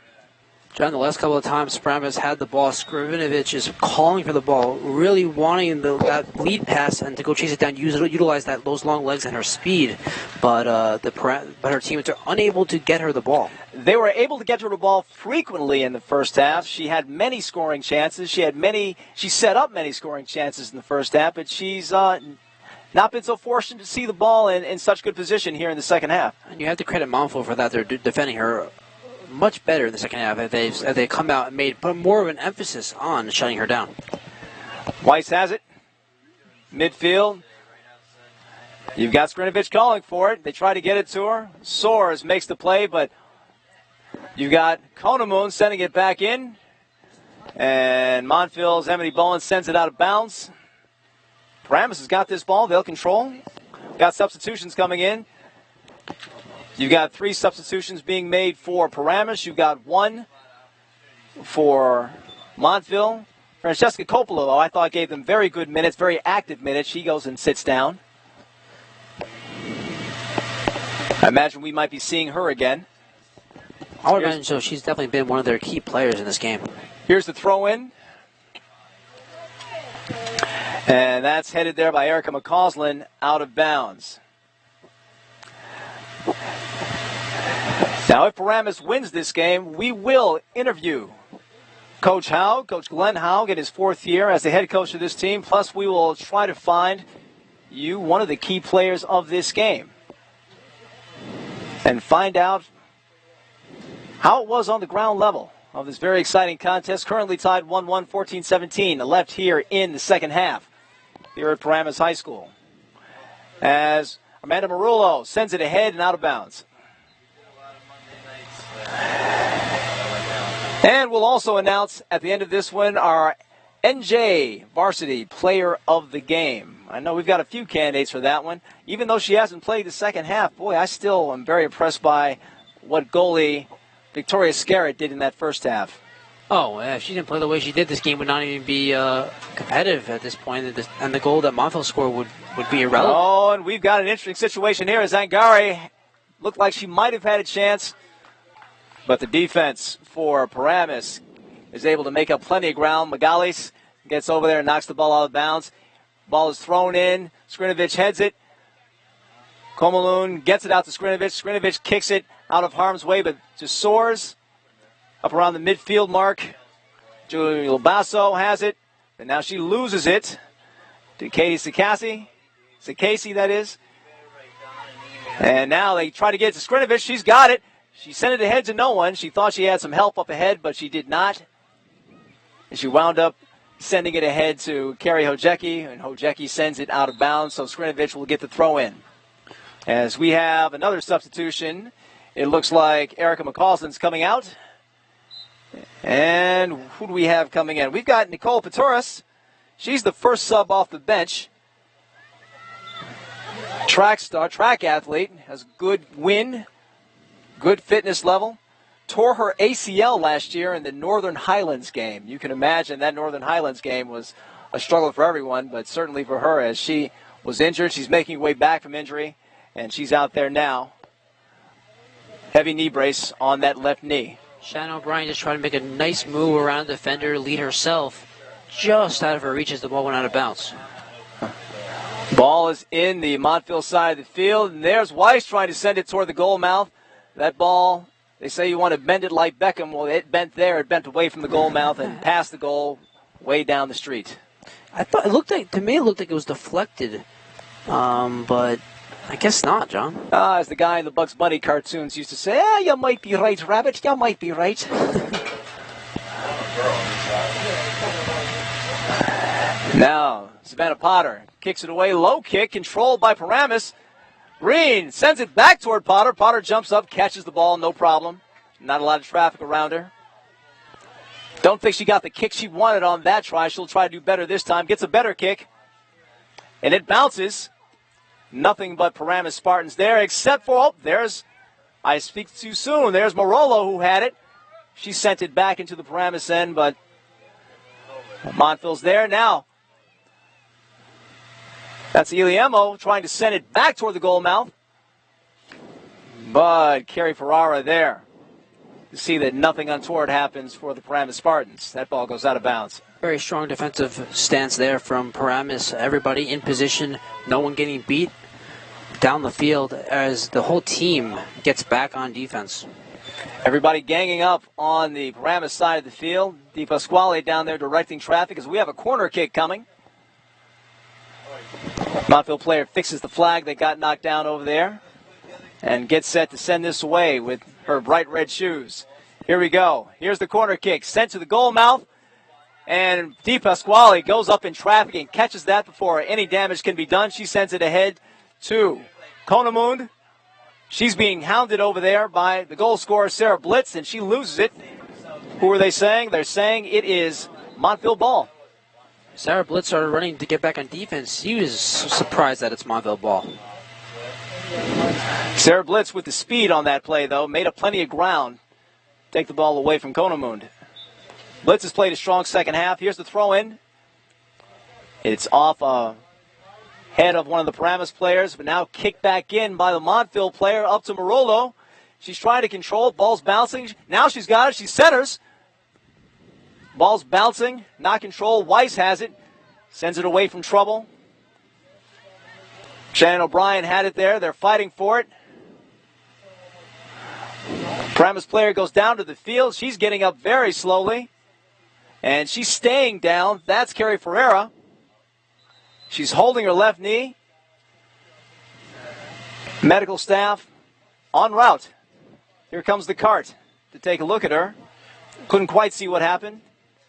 C: John, the last couple of times Paramus had the ball, Skrivinovich is calling for the ball, really wanting that lead pass and to go chase it down, utilize those long legs and her speed. But her teammates are unable to get her the ball.
A: They were able to get her the ball frequently in the first half. She had many scoring chances. She set up many scoring chances in the first half, but she's not been so fortunate to see the ball in such good position here in the second half.
C: And you have to credit Montville for that. They're defending her much better in the second half. They come out and put more of an emphasis on shutting her down.
A: Weiss has it. Midfield. You've got Skrinovich calling for it. They try to get it to her. Soares makes the play, but you've got Konemoon sending it back in. And Montville's Emily Bowen sends it out of bounds. Paramus has got this ball. They'll control. Got substitutions coming in. You've got 3 substitutions being made for Paramus. You've got 1 for Montville. Francesca Coppola, though, I thought gave them very good minutes, very active minutes. She goes and sits down. I imagine we might be seeing her again.
C: I would imagine so. She's definitely been one of their key players in this game.
A: Here's the throw-in. And that's headed there by Erica McCausland out of bounds. Now, if Paramus wins this game, we will interview Coach Glenn Haug, in his 4th year as the head coach of this team. Plus, we will try to find you one of the key players of this game and find out how it was on the ground level of this very exciting contest. Currently tied 1-1, 14-17, left here in the second half here at Paramus High School, as Amanda Marullo sends it ahead and out of bounds. And we'll also announce at the end of this one our NJ Varsity Player of the Game. I know we've got a few candidates for that one. Even though she hasn't played the second half, boy, I still am very impressed by what goalie Victoria Scarrett did in that first half.
C: Oh, if she didn't play the way she did, this game would not even be competitive at this point, and the goal that Montville scored would be irrelevant.
A: Oh, and we've got an interesting situation here as Zangari looked like she might have had a chance, but the defense for Paramus is able to make up plenty of ground. Magalis gets over there and knocks the ball out of bounds. Ball is thrown in. Skrinovich heads it. Komaloon gets it out to Skrinovich. Skrinovich kicks it out of harm's way, but to Soares up around the midfield mark. Julie Lobasso has it, and now she loses it to Katie Sakasi. Sakasi, that is. And now they try to get it to Skrinovich. She's got it. She sent it ahead to no one. She thought she had some help up ahead, but she did not. And she wound up sending it ahead to Carrie Hojecki, and Hojecki sends it out of bounds, so Skrinovich will get the throw in. As we have another substitution, it looks like Erica McCausland's coming out. And who do we have coming in? We've got Nicole Patoris. She's the first sub off the bench. Track athlete, has good win, good fitness level. Tore her ACL last year in the Northern Highlands game. You can imagine that Northern Highlands game was a struggle for everyone, but certainly for her as she was injured. She's making her way back from injury, and she's out there now. Heavy knee brace on that left knee.
C: Shannon O'Brien just trying to make a nice move around the defender, lead herself just out of her reach as the ball went out of bounds.
A: Ball is in the Montville side of the field, and there's Weiss trying to send it toward the goal mouth. That ball, they say you want to bend it like Beckham. Well, it bent there. It bent away from the goal mouth and past the goal way down the street.
C: I thought it looked like it was deflected, but I guess not, John.
A: As the guy in the Bugs Bunny cartoons used to say, you might be right, Rabbit. You might be right. Now, Savannah Potter kicks it away. Low kick, controlled by Paramus. Green sends it back toward Potter. Potter jumps up, catches the ball, no problem. Not a lot of traffic around her. Don't think she got the kick she wanted on that try. She'll try to do better this time. Gets a better kick. And it bounces. Nothing but Paramus Spartans there, except for, I speak too soon. There's Morolo who had it. She sent it back into the Paramus end, but Montville's there now. That's Iliemo trying to send it back toward the goal mouth. But Carrie Ferrara there to see that nothing untoward happens for the Paramus Spartans. That ball goes out of bounds.
C: Very strong defensive stance there from Paramus. Everybody in position, no one getting beat down the field as the whole team gets back on defense.
A: Everybody ganging up on the Paramus side of the field. Di Pasquale down there directing traffic as we have a corner kick coming. Montville player fixes the flag that got knocked down over there and gets set to send this away with her bright red shoes. Here we go. Here's the corner kick sent to the goal mouth, and Di Pasquale goes up in traffic and catches that before any damage can be done. She sends it ahead to Konemund. She's being hounded over there by the goal scorer, Sarah Blitz, and she loses it. Who are they saying? They're saying it is Montville ball.
C: Sarah Blitz started running to get back on defense. He was surprised that it's Montville ball.
A: Sarah Blitz with the speed on that play, though, made up plenty of ground. Take the ball away from Konemund. Blitz has played a strong second half. Here's the throw-in. It's off head of one of the Paramus players, but now kicked back in by the Montville player up to Morolo. She's trying to control it. Ball's bouncing. Now she's got it. She centers. Ball's bouncing. Not controlled. Weiss has it. Sends it away from trouble. Shannon O'Brien had it there. They're fighting for it. Paramus player goes down to the field. She's getting up very slowly. And she's staying down. That's Carrie Ferreira. She's holding her left knee. Medical staff en route. Here comes the cart to take a look at her. Couldn't quite see what happened.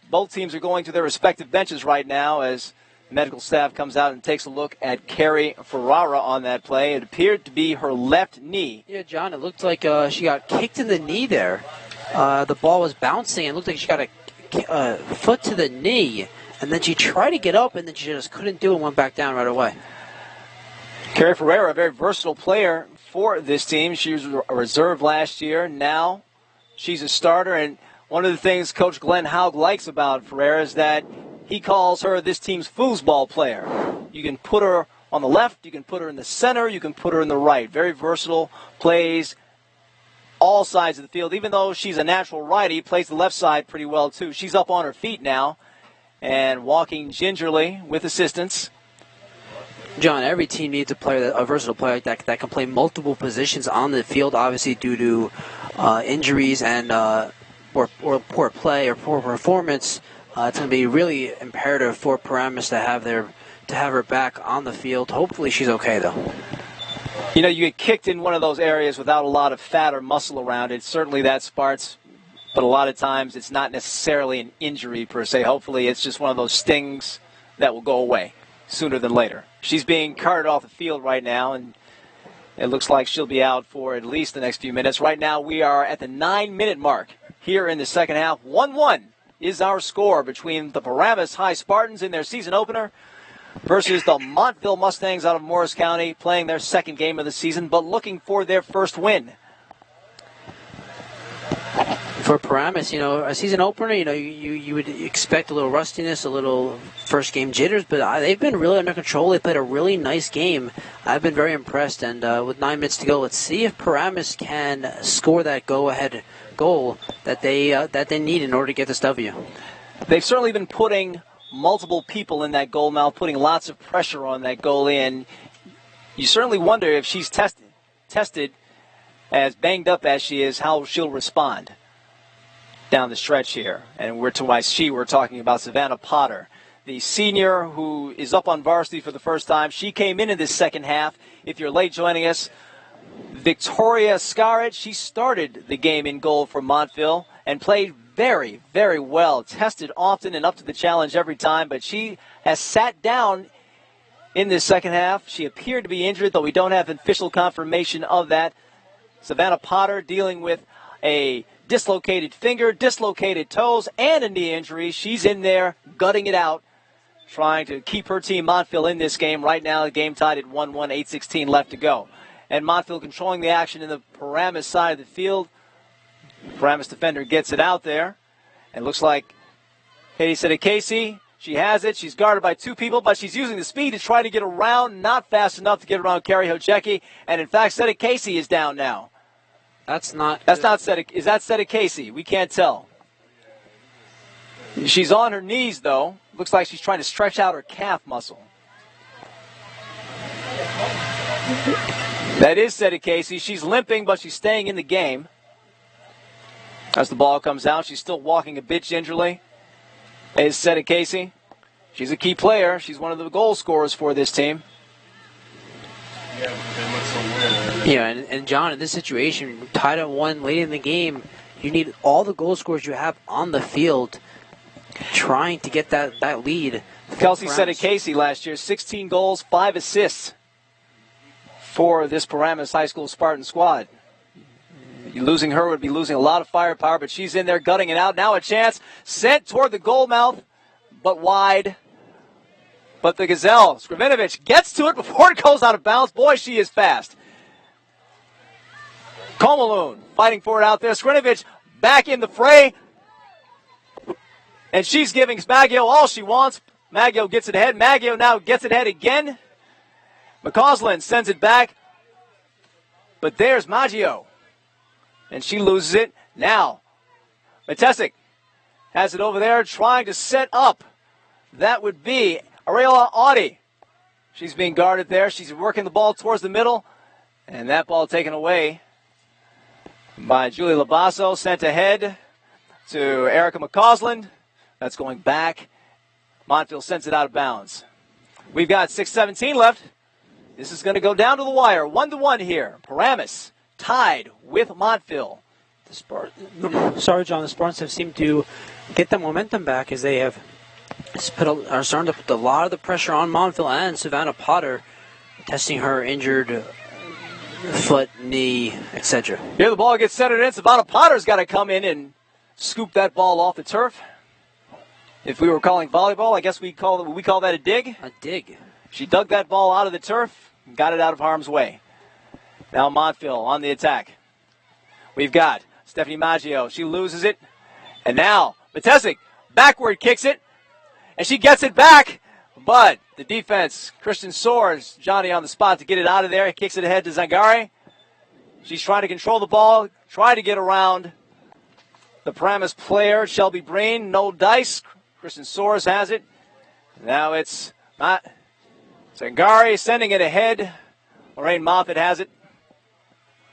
A: Both teams are going to their respective benches right now as medical staff comes out and takes a look at Carrie Ferrara on that play. It appeared to be her left knee.
C: Yeah, John, it looked like she got kicked in the knee there. The ball was bouncing. It looked like she got a foot to the knee, and then she tried to get up, and then she just couldn't do it and went back down right away.
A: Carrie Ferrara, a very versatile player for this team. She was a reserve last year. Now she's a starter, and one of the things Coach Glenn Haug likes about Ferreira is that he calls her this team's foosball player. You can put her on the left, you can put her in the center, you can put her in the right. Very versatile, plays all sides of the field. Even though she's a natural righty, plays the left side pretty well too. She's up on her feet now and walking gingerly with assistance.
C: John, every team needs a versatile player like that can play multiple positions on the field, obviously due to injuries and or poor play or poor performance. It's going to be really imperative for Paramus to have her back on the field. Hopefully she's okay, though.
A: You know, you get kicked in one of those areas without a lot of fat or muscle around it. Certainly that sparks, but a lot of times it's not necessarily an injury per se. Hopefully it's just one of those stings that will go away sooner than later. She's being carted off the field right now, and it looks like she'll be out for at least the next few minutes. Right now we are at the 9-minute mark here in the second half. 1-1 is our score between the Paramus High Spartans in their season opener versus the Montville Mustangs out of Morris County, playing their second game of the season, but looking for their first win.
C: For Paramus, a season opener, you would expect a little rustiness, a little first game jitters, but they've been really under control. They played a really nice game. I've been very impressed, and with 9 minutes to go, let's see if Paramus can score that go-ahead goal that they need in order to get this W.
A: They've certainly been putting multiple people in that goal mouth, putting lots of pressure on that goalie, and you certainly wonder if she's tested as banged up as she is, how she'll respond down the stretch here. And we're talking about Savannah Potter, the senior who is up on varsity for the first time. She came in this second half. If you're late joining us, Victoria Scarrett, she started the game in goal for Montville and played very, very well. Tested often and up to the challenge every time, but she has sat down in this second half. She appeared to be injured, though we don't have official confirmation of that. Savannah Potter dealing with a dislocated finger, dislocated toes, and a knee injury. She's in there gutting it out, trying to keep her team Montville in this game. Right now, the game tied at 1-1, 8:16 left to go. And Montville controlling the action in the Paramus side of the field. Paramus defender gets it out there. And looks like Katie Sedekasi, she has it. She's guarded by two people, but she's using the speed to try to get around. Not fast enough to get around Carrie Hojecki. And in fact, Sedekasi is down now.
C: That's not
A: Sedekasi. Is that Sedekasi? We can't tell. She's on her knees, though. Looks like she's trying to stretch out her calf muscle. That is Sedekasi. She's limping, but she's staying in the game. As the ball comes out, she's still walking a bit gingerly. Is Sedekasi. She's a key player. She's one of the goal scorers for this team.
C: Yeah, and John, in this situation, tied at 1 late in the game, you need all the goal scorers you have on the field trying to get that lead.
A: Kelsey Sedekasi last year, 16 goals, 5 assists for this Paramus High School Spartan squad. Losing her would be losing a lot of firepower, but she's in there gutting it out. Now a chance sent toward the goal mouth, but wide. But the Gazelle, Skrivinovich, gets to it before it goes out of bounds. Boy, she is fast. Komaloon fighting for it out there. Skrivinovich back in the fray. And she's giving Maggio all she wants. Maggio gets it ahead. Maggio now gets it ahead again. McCausland sends it back. But there's Maggio. And she loses it. Now, Matesic has it over there trying to set up. That would be Ariela Audi. She's being guarded there. She's working the ball towards the middle. And that ball taken away by Julie Labasso. Sent ahead to Erica McCausland. That's going back. Montville sends it out of bounds. We've got 6:17 left. This is going to go down to the wire. 1-1 here. Paramus tied with Montville.
C: Sorry, John. The Spartans have seemed to get the momentum back as they are starting to put a lot of the pressure on Montville and Savannah Potter, testing her injured foot, knee, etc.
A: Here the ball gets centered in. Savannah Potter's got to come in and scoop that ball off the turf. If we were calling volleyball, I guess we call that a dig.
C: A dig.
A: She dug that ball out of the turf and got it out of harm's way. Now Montville on the attack. We've got Stephanie Maggio. She loses it. And now Matesic backward kicks it. And she gets it back. But the defense, Christian Soares, Johnny on the spot to get it out of there. He kicks it ahead to Zangari. She's trying to control the ball, try to get around the Paramus player, Shelby Breen. No dice. Christian Soares has it. Now it's not Zangari sending it ahead. Lorraine Moffitt has it.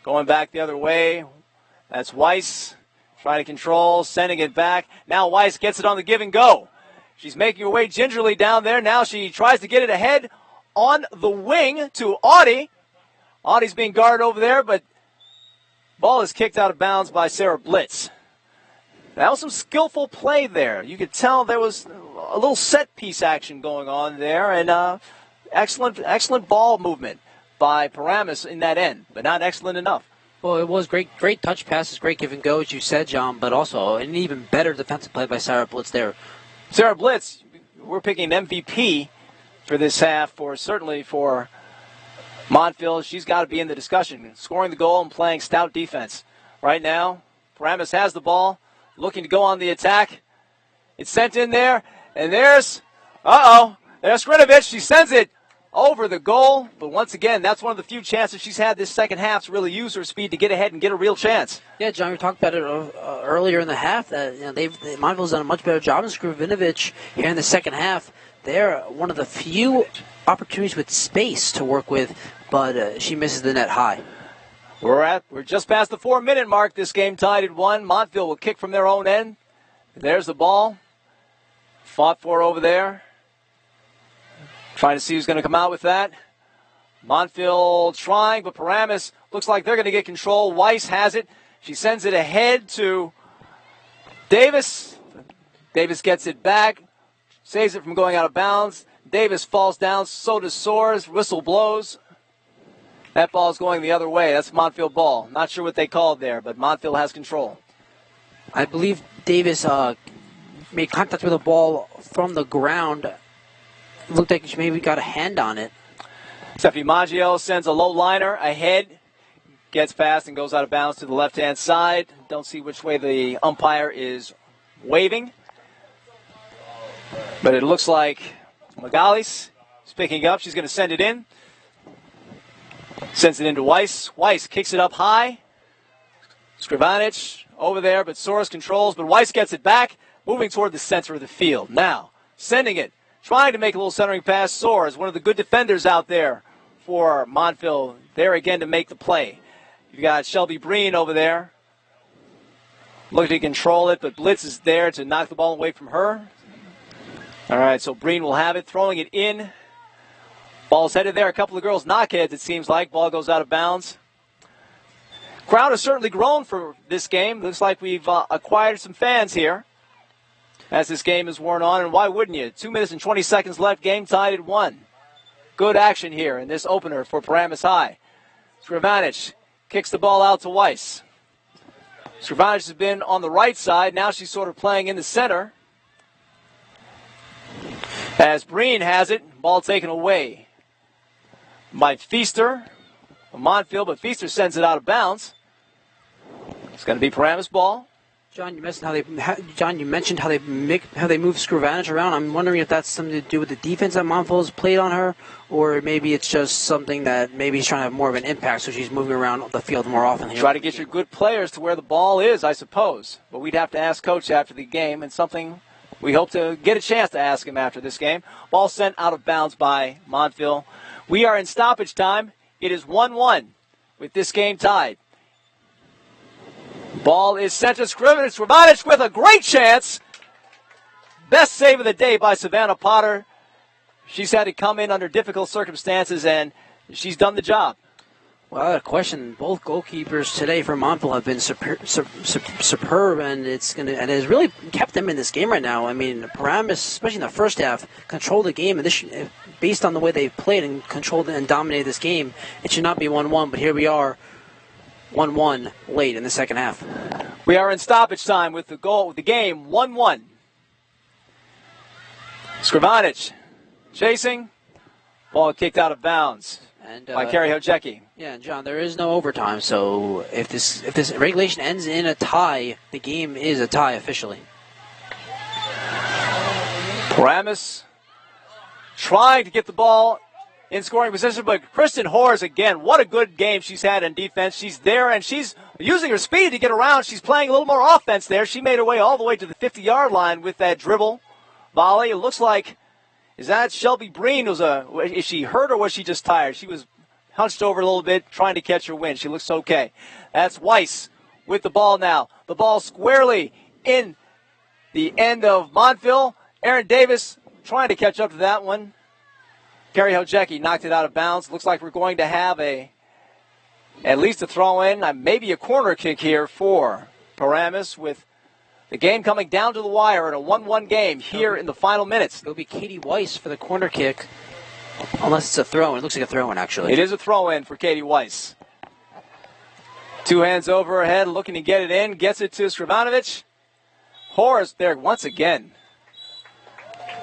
A: Going back the other way. That's Weiss trying to control, sending it back. Now Weiss gets it on the give and go. She's making her way gingerly down there. Now she tries to get it ahead on the wing to Audie. Audie's being guarded over there, but ball is kicked out of bounds by Sarah Blitz. That was some skillful play there. You could tell there was a little set piece action going on there, and excellent ball movement by Paramus in that end, but not excellent enough.
C: Well, it was great touch passes, great give and go, as you said, John, but also an even better defensive play by Sarah Blitz there.
A: Sarah Blitz, we're picking MVP for this half, certainly for Montville. She's got to be in the discussion, scoring the goal and playing stout defense. Right now, Paramus has the ball, looking to go on the attack. It's sent in there, and there's Skrivinovich. She sends it over the goal. But once again, that's one of the few chances she's had this second half to really use her speed to get ahead and get a real chance.
C: Yeah, John, we talked about it earlier in the half that Montville's done a much better job. And Skrvinovich here in the second half, they're one of the few opportunities with space to work with, but she misses the net high.
A: We're just past the 4-minute mark. This game tied at 1. Montville will kick from their own end. There's the ball. Fought for over there. Trying to see who's going to come out with that. Montville trying, but Paramus looks like they're going to get control. Weiss has it. She sends it ahead to Davis. Davis gets it back. Saves it from going out of bounds. Davis falls down. So does Soares. Whistle blows. That ball's going the other way. That's Montville ball. Not sure what they called there, but Montville has control.
C: I believe Davis made contact with the ball from the ground. It looked like she maybe got a hand on it.
A: Steffi Maggio sends a low liner ahead. Gets past and goes out of bounds to the left-hand side. Don't see which way the umpire is waving. But it looks like Magalis is picking up. She's going to send it in. Sends it into Weiss. Weiss kicks it up high. Skrvinovich over there, but Soares controls. But Weiss gets it back, moving toward the center of the field. Now, sending it, trying to make a little centering pass. Soares, one of the good defenders out there for Montville. There again to make the play. You've got Shelby Breen over there. Looking to control it, but Blitz is there to knock the ball away from her. All right, so Breen will have it, throwing it in. Ball's headed there. A couple of girls knockheads, it seems like. Ball goes out of bounds. Crowd has certainly grown for this game. Looks like we've acquired some fans here as this game is worn on. And why wouldn't you? 2 minutes and 20 seconds left. Game tied at 1. Good action here in this opener for Paramus High. Skrvinovich kicks the ball out to Weiss. Skrvinovich has been on the right side. Now she's sort of playing in the center. As Breen has it, ball taken away by Feaster of Montville, but Feaster sends it out of bounds. It's going to be Paramus ball.
C: John, you mentioned how they move Skrvinovich around. I'm wondering if that's something to do with the defense that Montville has played on her, or maybe it's just something that maybe he's trying to have more of an impact, so she's moving around the field more often here.
A: Try to get your good players to where the ball is, I suppose. But we'd have to ask Coach after the game, and something we hope to get a chance to ask him after this game. Ball sent out of bounds by Montville. We are in stoppage time. It is 1-1 with this game tied. Ball is sent to Skrvinovich with a great chance. Best save of the day by Savannah Potter. She's had to come in under difficult circumstances, and she's done the job.
C: Well, I had a question. Both goalkeepers today for Montville have been superb, and it has really kept them in this game right now. I mean, Paramus, especially in the first half, controlled the game, and this, based on the way they played and controlled and dominated this game, it should not be 1-1. But here we are, 1-1 late in the second half.
A: We are in stoppage time with the game 1-1. Skrvinovich chasing, ball kicked out of bounds. By Carrie Hojecki.
C: Yeah, John, there is no overtime, so if this regulation ends in a tie, the game is a tie officially.
A: Paramus trying to get the ball in scoring position, but Kristen Hors, again, what a good game she's had in defense. She's there, and she's using her speed to get around. She's playing a little more offense there. She made her way all the way to the 50-yard line with that dribble volley. It looks like, is that Shelby Breen? Is she hurt or was she just tired? She was hunched over a little bit trying to catch her wind. She looks okay. That's Weiss with the ball now. The ball squarely in the end of Montville. Aaron Davis trying to catch up to that one. Carrie Hojecki knocked it out of bounds. Looks like we're going to have at least a throw-in, maybe a corner kick here for Paramus, with the game coming down to the wire in a 1-1 game here in the final minutes.
C: It'll be Katie Weiss for the corner kick, unless it's a throw-in. It looks like a throw-in, actually.
A: It is a throw-in for Katie Weiss. Two hands over her head, looking to get it in. Gets it to Skrvinovich. Horace there once again.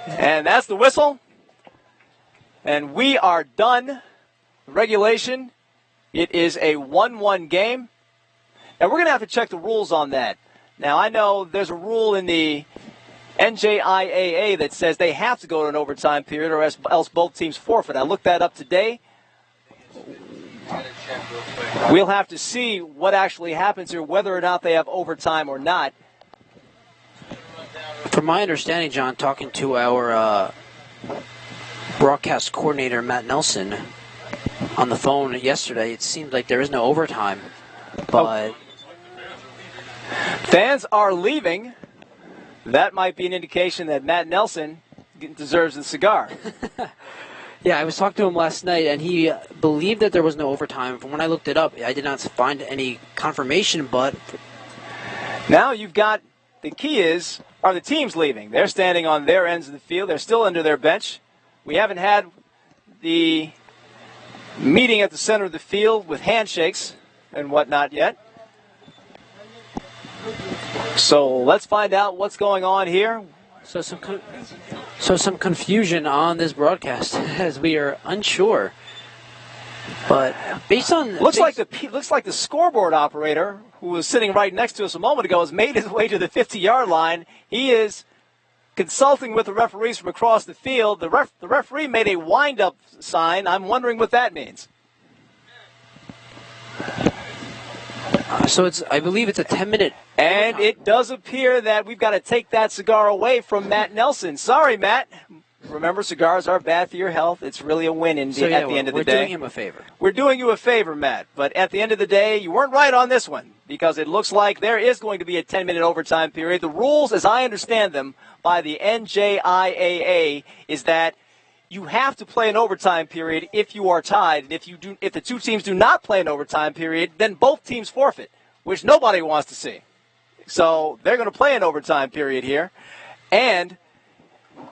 A: And that's the whistle. And we are done. Regulation. It is a 1-1 game. Now, we're going to have to check the rules on that. Now, I know there's a rule in the NJ.ORG that says they have to go to an overtime period or else both teams forfeit. I looked that up today. We'll have to see what actually happens here, whether or not they have overtime or not.
C: From my understanding, John, talking to our broadcast coordinator, Matt Nelson, on the phone yesterday, it seems like there is no overtime. But
A: fans are leaving. That might be an indication that Matt Nelson deserves a cigar.
C: Yeah, I was talking to him last night, and he believed that there was no overtime. From when I looked it up, I did not find any confirmation, but
A: now you've got, the key are the teams leaving? They're standing on their ends of the field. They're still under their bench. We haven't had the meeting at the center of the field with handshakes and whatnot yet. So let's find out what's going on here.
C: So some confusion on this broadcast as we are unsure. But based on
A: looks like the scoreboard operator who was sitting right next to us a moment ago has made his way to the 50-yard line. He is consulting with the referees from across the field. The referee made a wind-up sign. I'm wondering what that means.
C: So I believe it's a 10-minute.
A: And it does appear that we've got to take that cigar away from Matt Nelson. Sorry, Matt. Remember, cigars are bad for your health. It's really a win at the end of the day.
C: We're doing him a favor.
A: We're doing you a favor, Matt. But at the end of the day, you weren't right on this one because it looks like there is going to be a 10-minute overtime period. The rules, as I understand them, by the NJ.ORG is that you have to play an overtime period if you are tied. And if the two teams do not play an overtime period, then both teams forfeit, which nobody wants to see. So they're going to play an overtime period here. And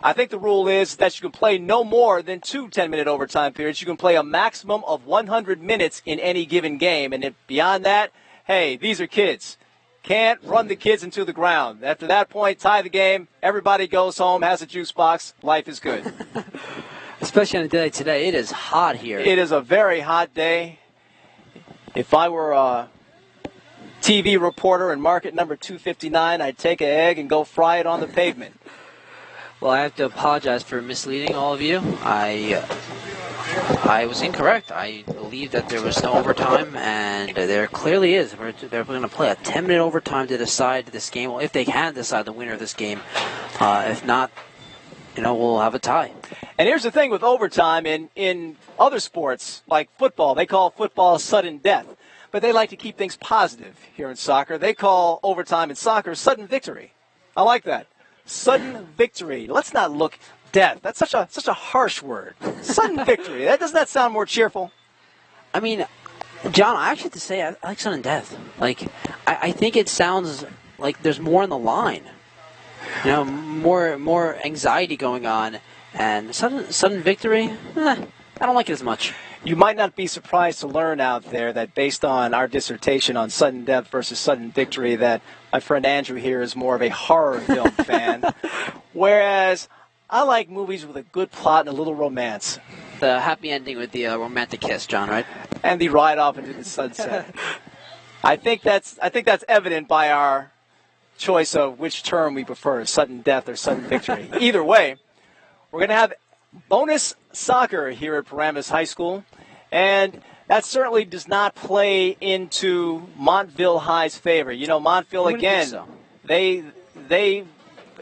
A: I think the rule is that you can play no more than 2 10-minute overtime periods. You can play a maximum of 100 minutes in any given game. And if beyond that, hey, these are kids. Can't run the kids into the ground. After that point, tie the game. Everybody goes home, has a juice box. Life is good.
C: Especially on a day like today. It is hot here.
A: It is a very hot day. If I were a TV reporter in market number 259, I'd take an egg and go fry it on the pavement.
C: Well, I have to apologize for misleading all of you. I was incorrect. I believe that there was no overtime, and there clearly is. They're going to play a 10-minute overtime to decide this game. Well, if they can decide the winner of this game. If not, we'll have a tie.
A: And here's the thing with overtime in other sports, like football. They call football sudden death. But they like to keep things positive here in soccer. They call overtime in soccer sudden victory. I like that. Sudden victory. Let's not look death. That's such a harsh word. Sudden victory. Doesn't that sound more cheerful?
C: I mean, John, I actually have to say I like sudden death. Like, I think it sounds like there's more on the line. More anxiety going on. And sudden victory, I don't like it as much.
A: You might not be surprised to learn out there that based on our dissertation on sudden death versus sudden victory that my friend Andrew here is more of a horror film fan, whereas I like movies with a good plot and a little romance.
C: The happy ending with the romantic kiss, John, right?
A: And the ride off into the sunset. I think that's evident by our choice of which term we prefer, sudden death or sudden victory. Either way, we're going to have bonus soccer here at Paramus High School, and that certainly does not play into Montville High's favor. Montville, again, they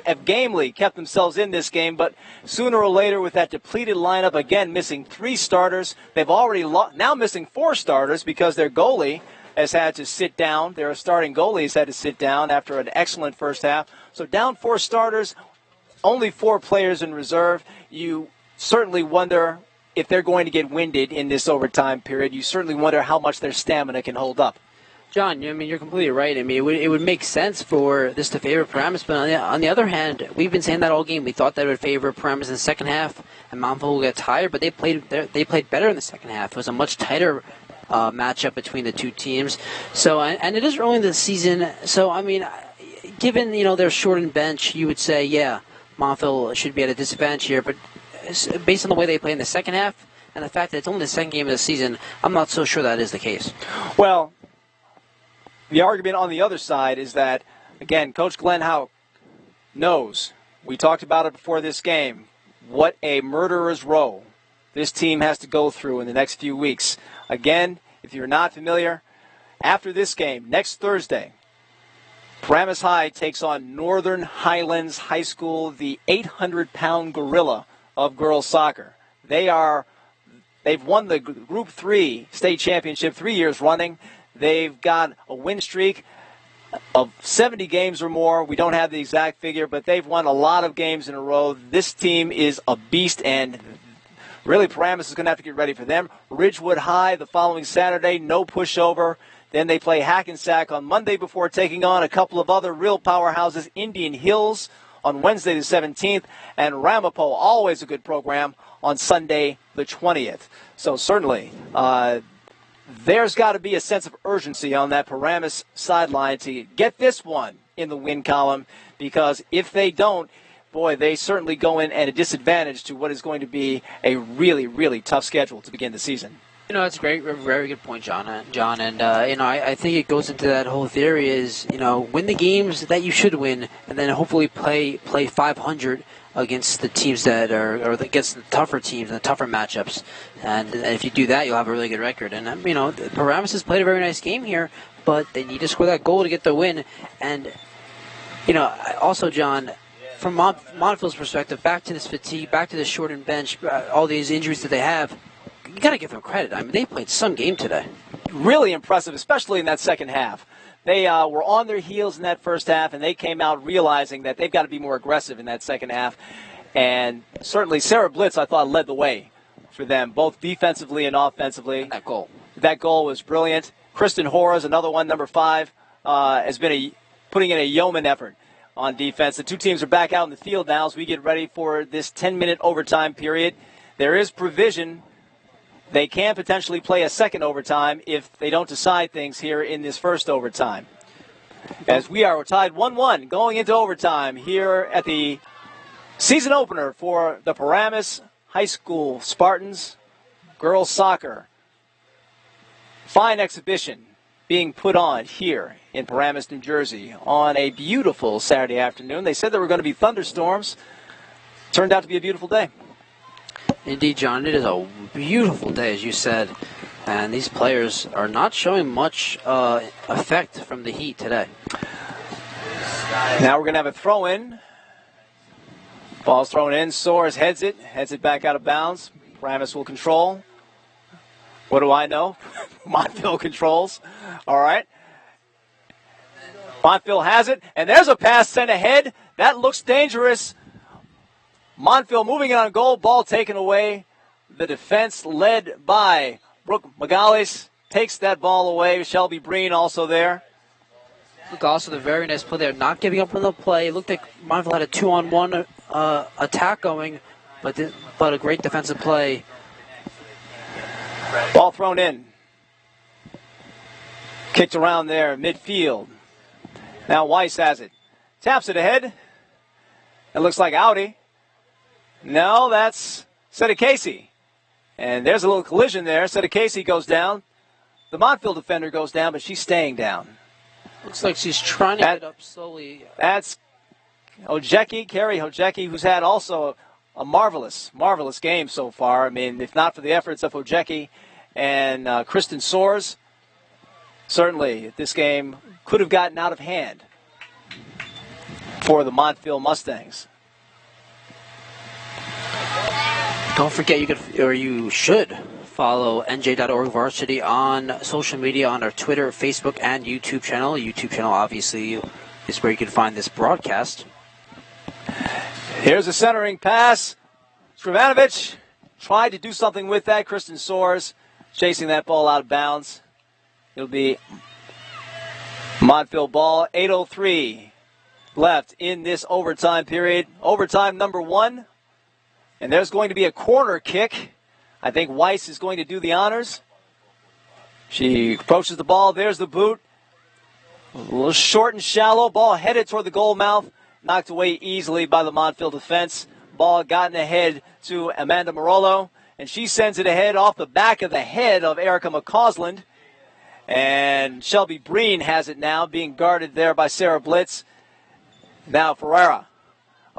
A: have gamely kept themselves in this game, but sooner or later with that depleted lineup, again, missing 3 starters, they've already now missing 4 starters because their goalie has had to sit down. Their starting goalie has had to sit down after an excellent first half. So down 4 starters, only 4 players in reserve. You certainly wonder if they're going to get winded in this overtime period. You certainly wonder how much their stamina can hold up.
C: John, you're completely right. It would make sense for this to favor Paramus, but on the other hand, we've been saying that all game. We thought that it would favor Paramus in the second half, and Montville will get tired, but they played better in the second half. It was a much tighter matchup between the two teams. So, and it is early in the season. So, given their shortened bench, you would say, yeah, Montville should be at a disadvantage here, but based on the way they play in the second half and the fact that it's only the second game of the season, I'm not so sure that is the case.
A: Well, the argument on the other side is that, again, Coach Glenn Houck knows We talked about it before this game. What a murderer's row this team has to go through in the next few weeks. Again, if you're not familiar, after this game, next Thursday, Paramus High takes on Northern Highlands High School, the 800-pound gorilla of girls soccer. They've won the Group 3 state championship 3 years running. They've got a win streak of 70 games or more. We don't have the exact figure, but they've won a lot of games in a row. This team is a beast, and really Paramus is going to have to get ready for them. Ridgewood High the following Saturday, no pushover. Then they play Hackensack on Monday before taking on a couple of other real powerhouses, Indian Hills on Wednesday the 17th, and Ramapo, always a good program, on Sunday the 20th. So certainly there's got to be a sense of urgency on that Paramus sideline to get this one in the win column, because if they don't, boy, they certainly go in at a disadvantage to what is going to be a really, really tough schedule to begin the season.
C: That's a very good point, John. And I think it goes into that whole theory is, win the games that you should win, and then hopefully play 500 against the teams that are, or against the tougher teams and the tougher matchups. And if you do that, you'll have a really good record. And Paramus has played a very nice game here, but they need to score that goal to get the win. And also, John, from Montville's perspective, back to this fatigue, back to this shortened bench, all these injuries that they have. You got to give them credit. I mean, they played some game today.
A: Really impressive, especially in that second half. They were on their heels in that first half, and they came out realizing that they've got to be more aggressive in that second half. And certainly Sarah Blitz, I thought, led the way for them, both defensively and offensively.
C: And that
A: goal was brilliant. Kristen Horace, another one, number 5, has been putting in a yeoman effort on defense. The two teams are back out in the field now as we get ready for this 10-minute overtime period. There is provision. They can potentially play a second overtime if they don't decide things here in this first overtime. As we are tied 1-1 going into overtime here at the season opener for the Paramus High School Spartans girls soccer. Fine exhibition being put on here in Paramus, New Jersey on a beautiful Saturday afternoon. They said there were going to be thunderstorms. Turned out to be a beautiful day.
C: Indeed, John, it is a beautiful day, as you said, and these players are not showing much effect from the heat today.
A: Now we're going to have a throw-in. Ball's thrown in. Soares heads it back out of bounds. Paramus will control. What do I know? Montville controls. All right. Montville has it, and there's a pass sent ahead. That looks dangerous. Montville moving it on goal, ball taken away. The defense led by Brooke Magalis takes that ball away. Shelby Breen also there.
C: Look, also the very nice play there, not giving up on the play. It looked like Montville had a 2-on-1 attack going, but a great defensive play.
A: Ball thrown in. Kicked around there, midfield. Now Weiss has it. Taps it ahead. It looks like Audi. No, that's Sedekasi. And there's a little collision there. Sedekasi goes down. The Montville defender goes down, but she's staying down.
C: Looks like she's trying to get up slowly.
A: That's Hojeki, Carrie Hojeki, who's had also a marvelous game so far. I mean, if not for the efforts of Hojeki and Kristen Soares, certainly this game could have gotten out of hand for the Montville Mustangs.
C: Don't forget you should follow NJ.ORG Varsity on social media, on our Twitter, Facebook, and YouTube channel. YouTube channel, obviously, is where you can find this broadcast.
A: Here's a centering pass. Srivanovic tried to do something with that. Kristen Soares chasing that ball out of bounds. It'll be Montville ball. 8:03 left in this overtime period. Overtime number 1. And there's going to be a corner kick. I think Weiss is going to do the honors. She approaches the ball. There's the boot. A little short and shallow. Ball headed toward the goal mouth. Knocked away easily by the Montville defense. Ball gotten ahead to Amanda Marolo. And she sends it ahead off the back of the head of Erica McCausland. And Shelby Breen has it now, being guarded there by Sarah Blitz. Now Ferreira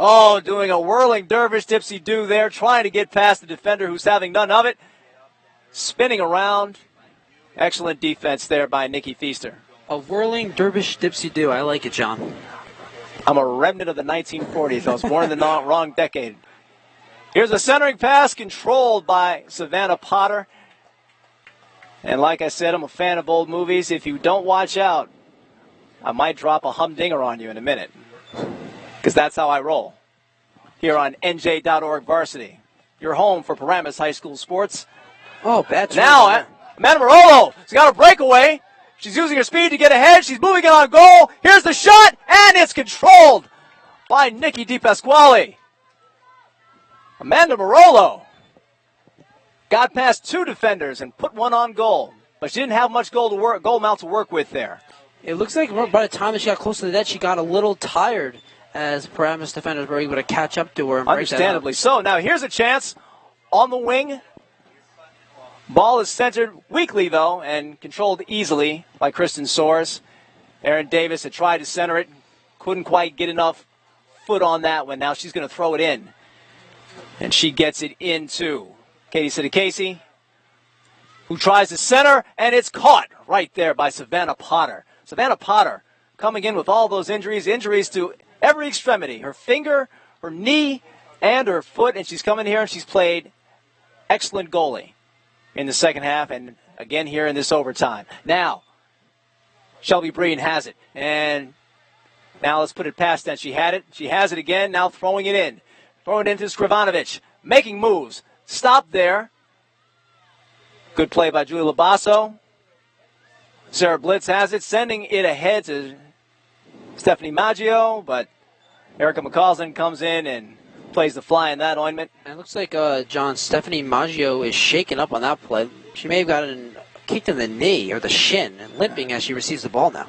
A: Oh, doing a whirling dervish dipsy-do there, trying to get past the defender who's having none of it. Spinning around. Excellent defense there by Nikki Feaster.
C: A whirling dervish dipsy-do. I like it, John.
A: I'm a remnant of the 1940s. I was born in the wrong decade. Here's a centering pass controlled by Savannah Potter. And like I said, I'm a fan of old movies. If you don't watch out, I might drop a humdinger on you in a minute. Because that's how I roll. Here on NJ.ORG Varsity. Your home for Paramus High School sports.
C: Oh, bad turn.
A: Now, Amanda Marolo has got a breakaway. She's using her speed to get ahead. She's moving it on goal. Here's the shot, and it's controlled by Nikki DePasquale. Amanda Marolo got past two defenders and put one on goal, but she didn't have much goal amount to work with there.
C: It looks like by the time that she got close to the net, she got a little tired as Paramus defenders were able to catch up to her and break that up.
A: Understandably so. Now here's a chance on the wing. Ball is centered weakly, though, and controlled easily by Kristen Soares. Erin Davis had tried to center it. Couldn't quite get enough foot on that one. Now she's going to throw it in. And she gets it in, too. Katie Sidicasey, who tries to center, and it's caught right there by Savannah Potter. Savannah Potter coming in with all those injuries to every extremity, her finger, her knee, and her foot. And she's coming here, and she's played excellent goalie in the second half, and again here in this overtime. Now, Shelby Breen has it, and now let's put it past that. She had it. She has it again, now throwing it in. Throwing it into Skrivanovic, making moves. Stop there. Good play by Julie Labasso. Sarah Blitz has it, sending it ahead to Stephanie Maggio, but Erica McCausland comes in and plays the fly in that ointment.
C: And it looks like, John, Stephanie Maggio is shaken up on that play. She may have gotten kicked in the knee or the shin and limping as she receives the ball now.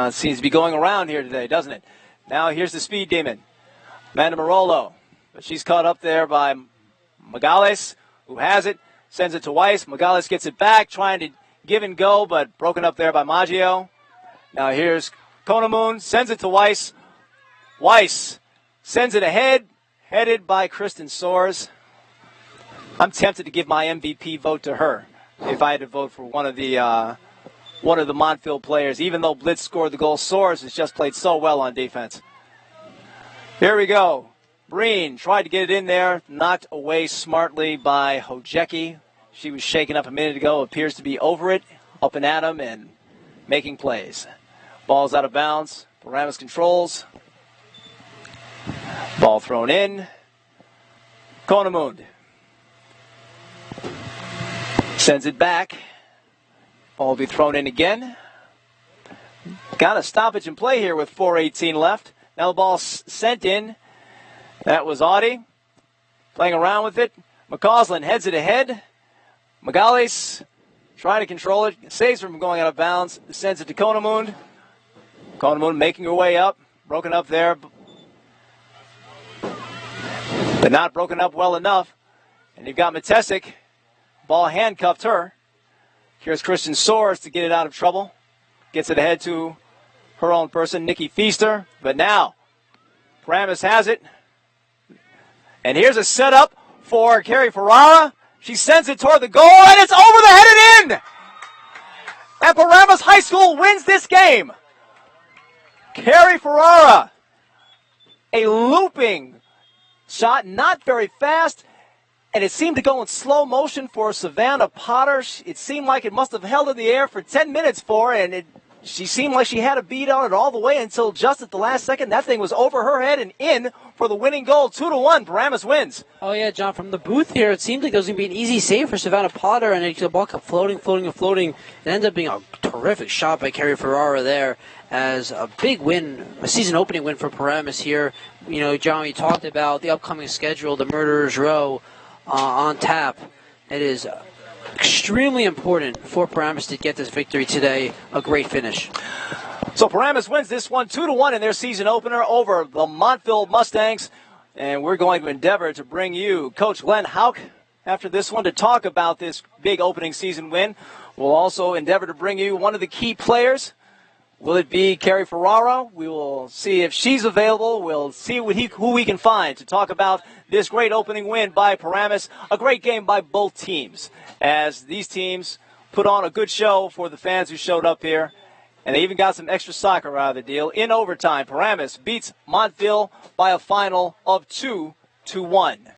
A: It seems to be going around here today, doesn't it? Now here's the speed demon, Amanda Marolo. But she's caught up there by Magales, who has it, sends it to Weiss. Magales gets it back, trying to give and go, but broken up there by Maggio. Now here's Konamoon, sends it to Weiss. Weiss sends it ahead, headed by Kristen Soares. I'm tempted to give my MVP vote to her if I had to vote for one of the Montville players. Even though Blitz scored the goal, Soares has just played so well on defense. Here we go. Breen tried to get it in there, knocked away smartly by Hojecki. She was shaken up a minute ago, appears to be over it, up and at him and making plays. Ball's out of bounds. Paramus controls. Ball thrown in. Konemund sends it back. Ball will be thrown in again. Got a stoppage in play here with 4:18 left. Now the ball sent in. That was Audie playing around with it. McCausland heads it ahead. Magales trying to control it. Saves from going out of bounds. Sends it to Konemund. Konemund making her way up. Broken up there. But not broken up well enough. And you've got Matesic. Ball handcuffed her. Here's Kristen Soares to get it out of trouble. Gets it ahead to her own person, Nikki Feaster. But now, Paramus has it. And here's a setup for Carrie Ferrara. She sends it toward the goal, and it's over the head and in! And Paramus High School wins this game. Carrie Ferrara, a looping shot, not very fast, and it seemed to go in slow motion for Savannah Potter. It seemed like it must have held in the air for 10 minutes for her, and she seemed like she had a beat on it all the way until just at the last second. That thing was over her head and in for the winning goal. 2-1, Paramus wins.
C: Oh, yeah, John, from the booth here, it seemed like there was going to be an easy save for Savannah Potter, and the ball kept floating. It ended up being a terrific shot by Carrie Ferrara there as a big win, a season-opening win for Paramus here. You know, John, we talked about the upcoming schedule, the Murderers Row on tap. It is extremely important for Paramus to get this victory today. A great finish.
A: So Paramus wins this one 2-1 in their season opener over the Montville Mustangs. And we're going to endeavor to bring you Coach Glenn Houck after this one to talk about this big opening season win. We'll also endeavor to bring you one of the key players Will it be Carrie Ferraro? We will see if she's available. We'll see who we can find to talk about this great opening win by Paramus. A great game by both teams, as these teams put on a good show for the fans who showed up here. And they even got some extra soccer out of the deal. In overtime, Paramus beats Montville by a final of 2-1.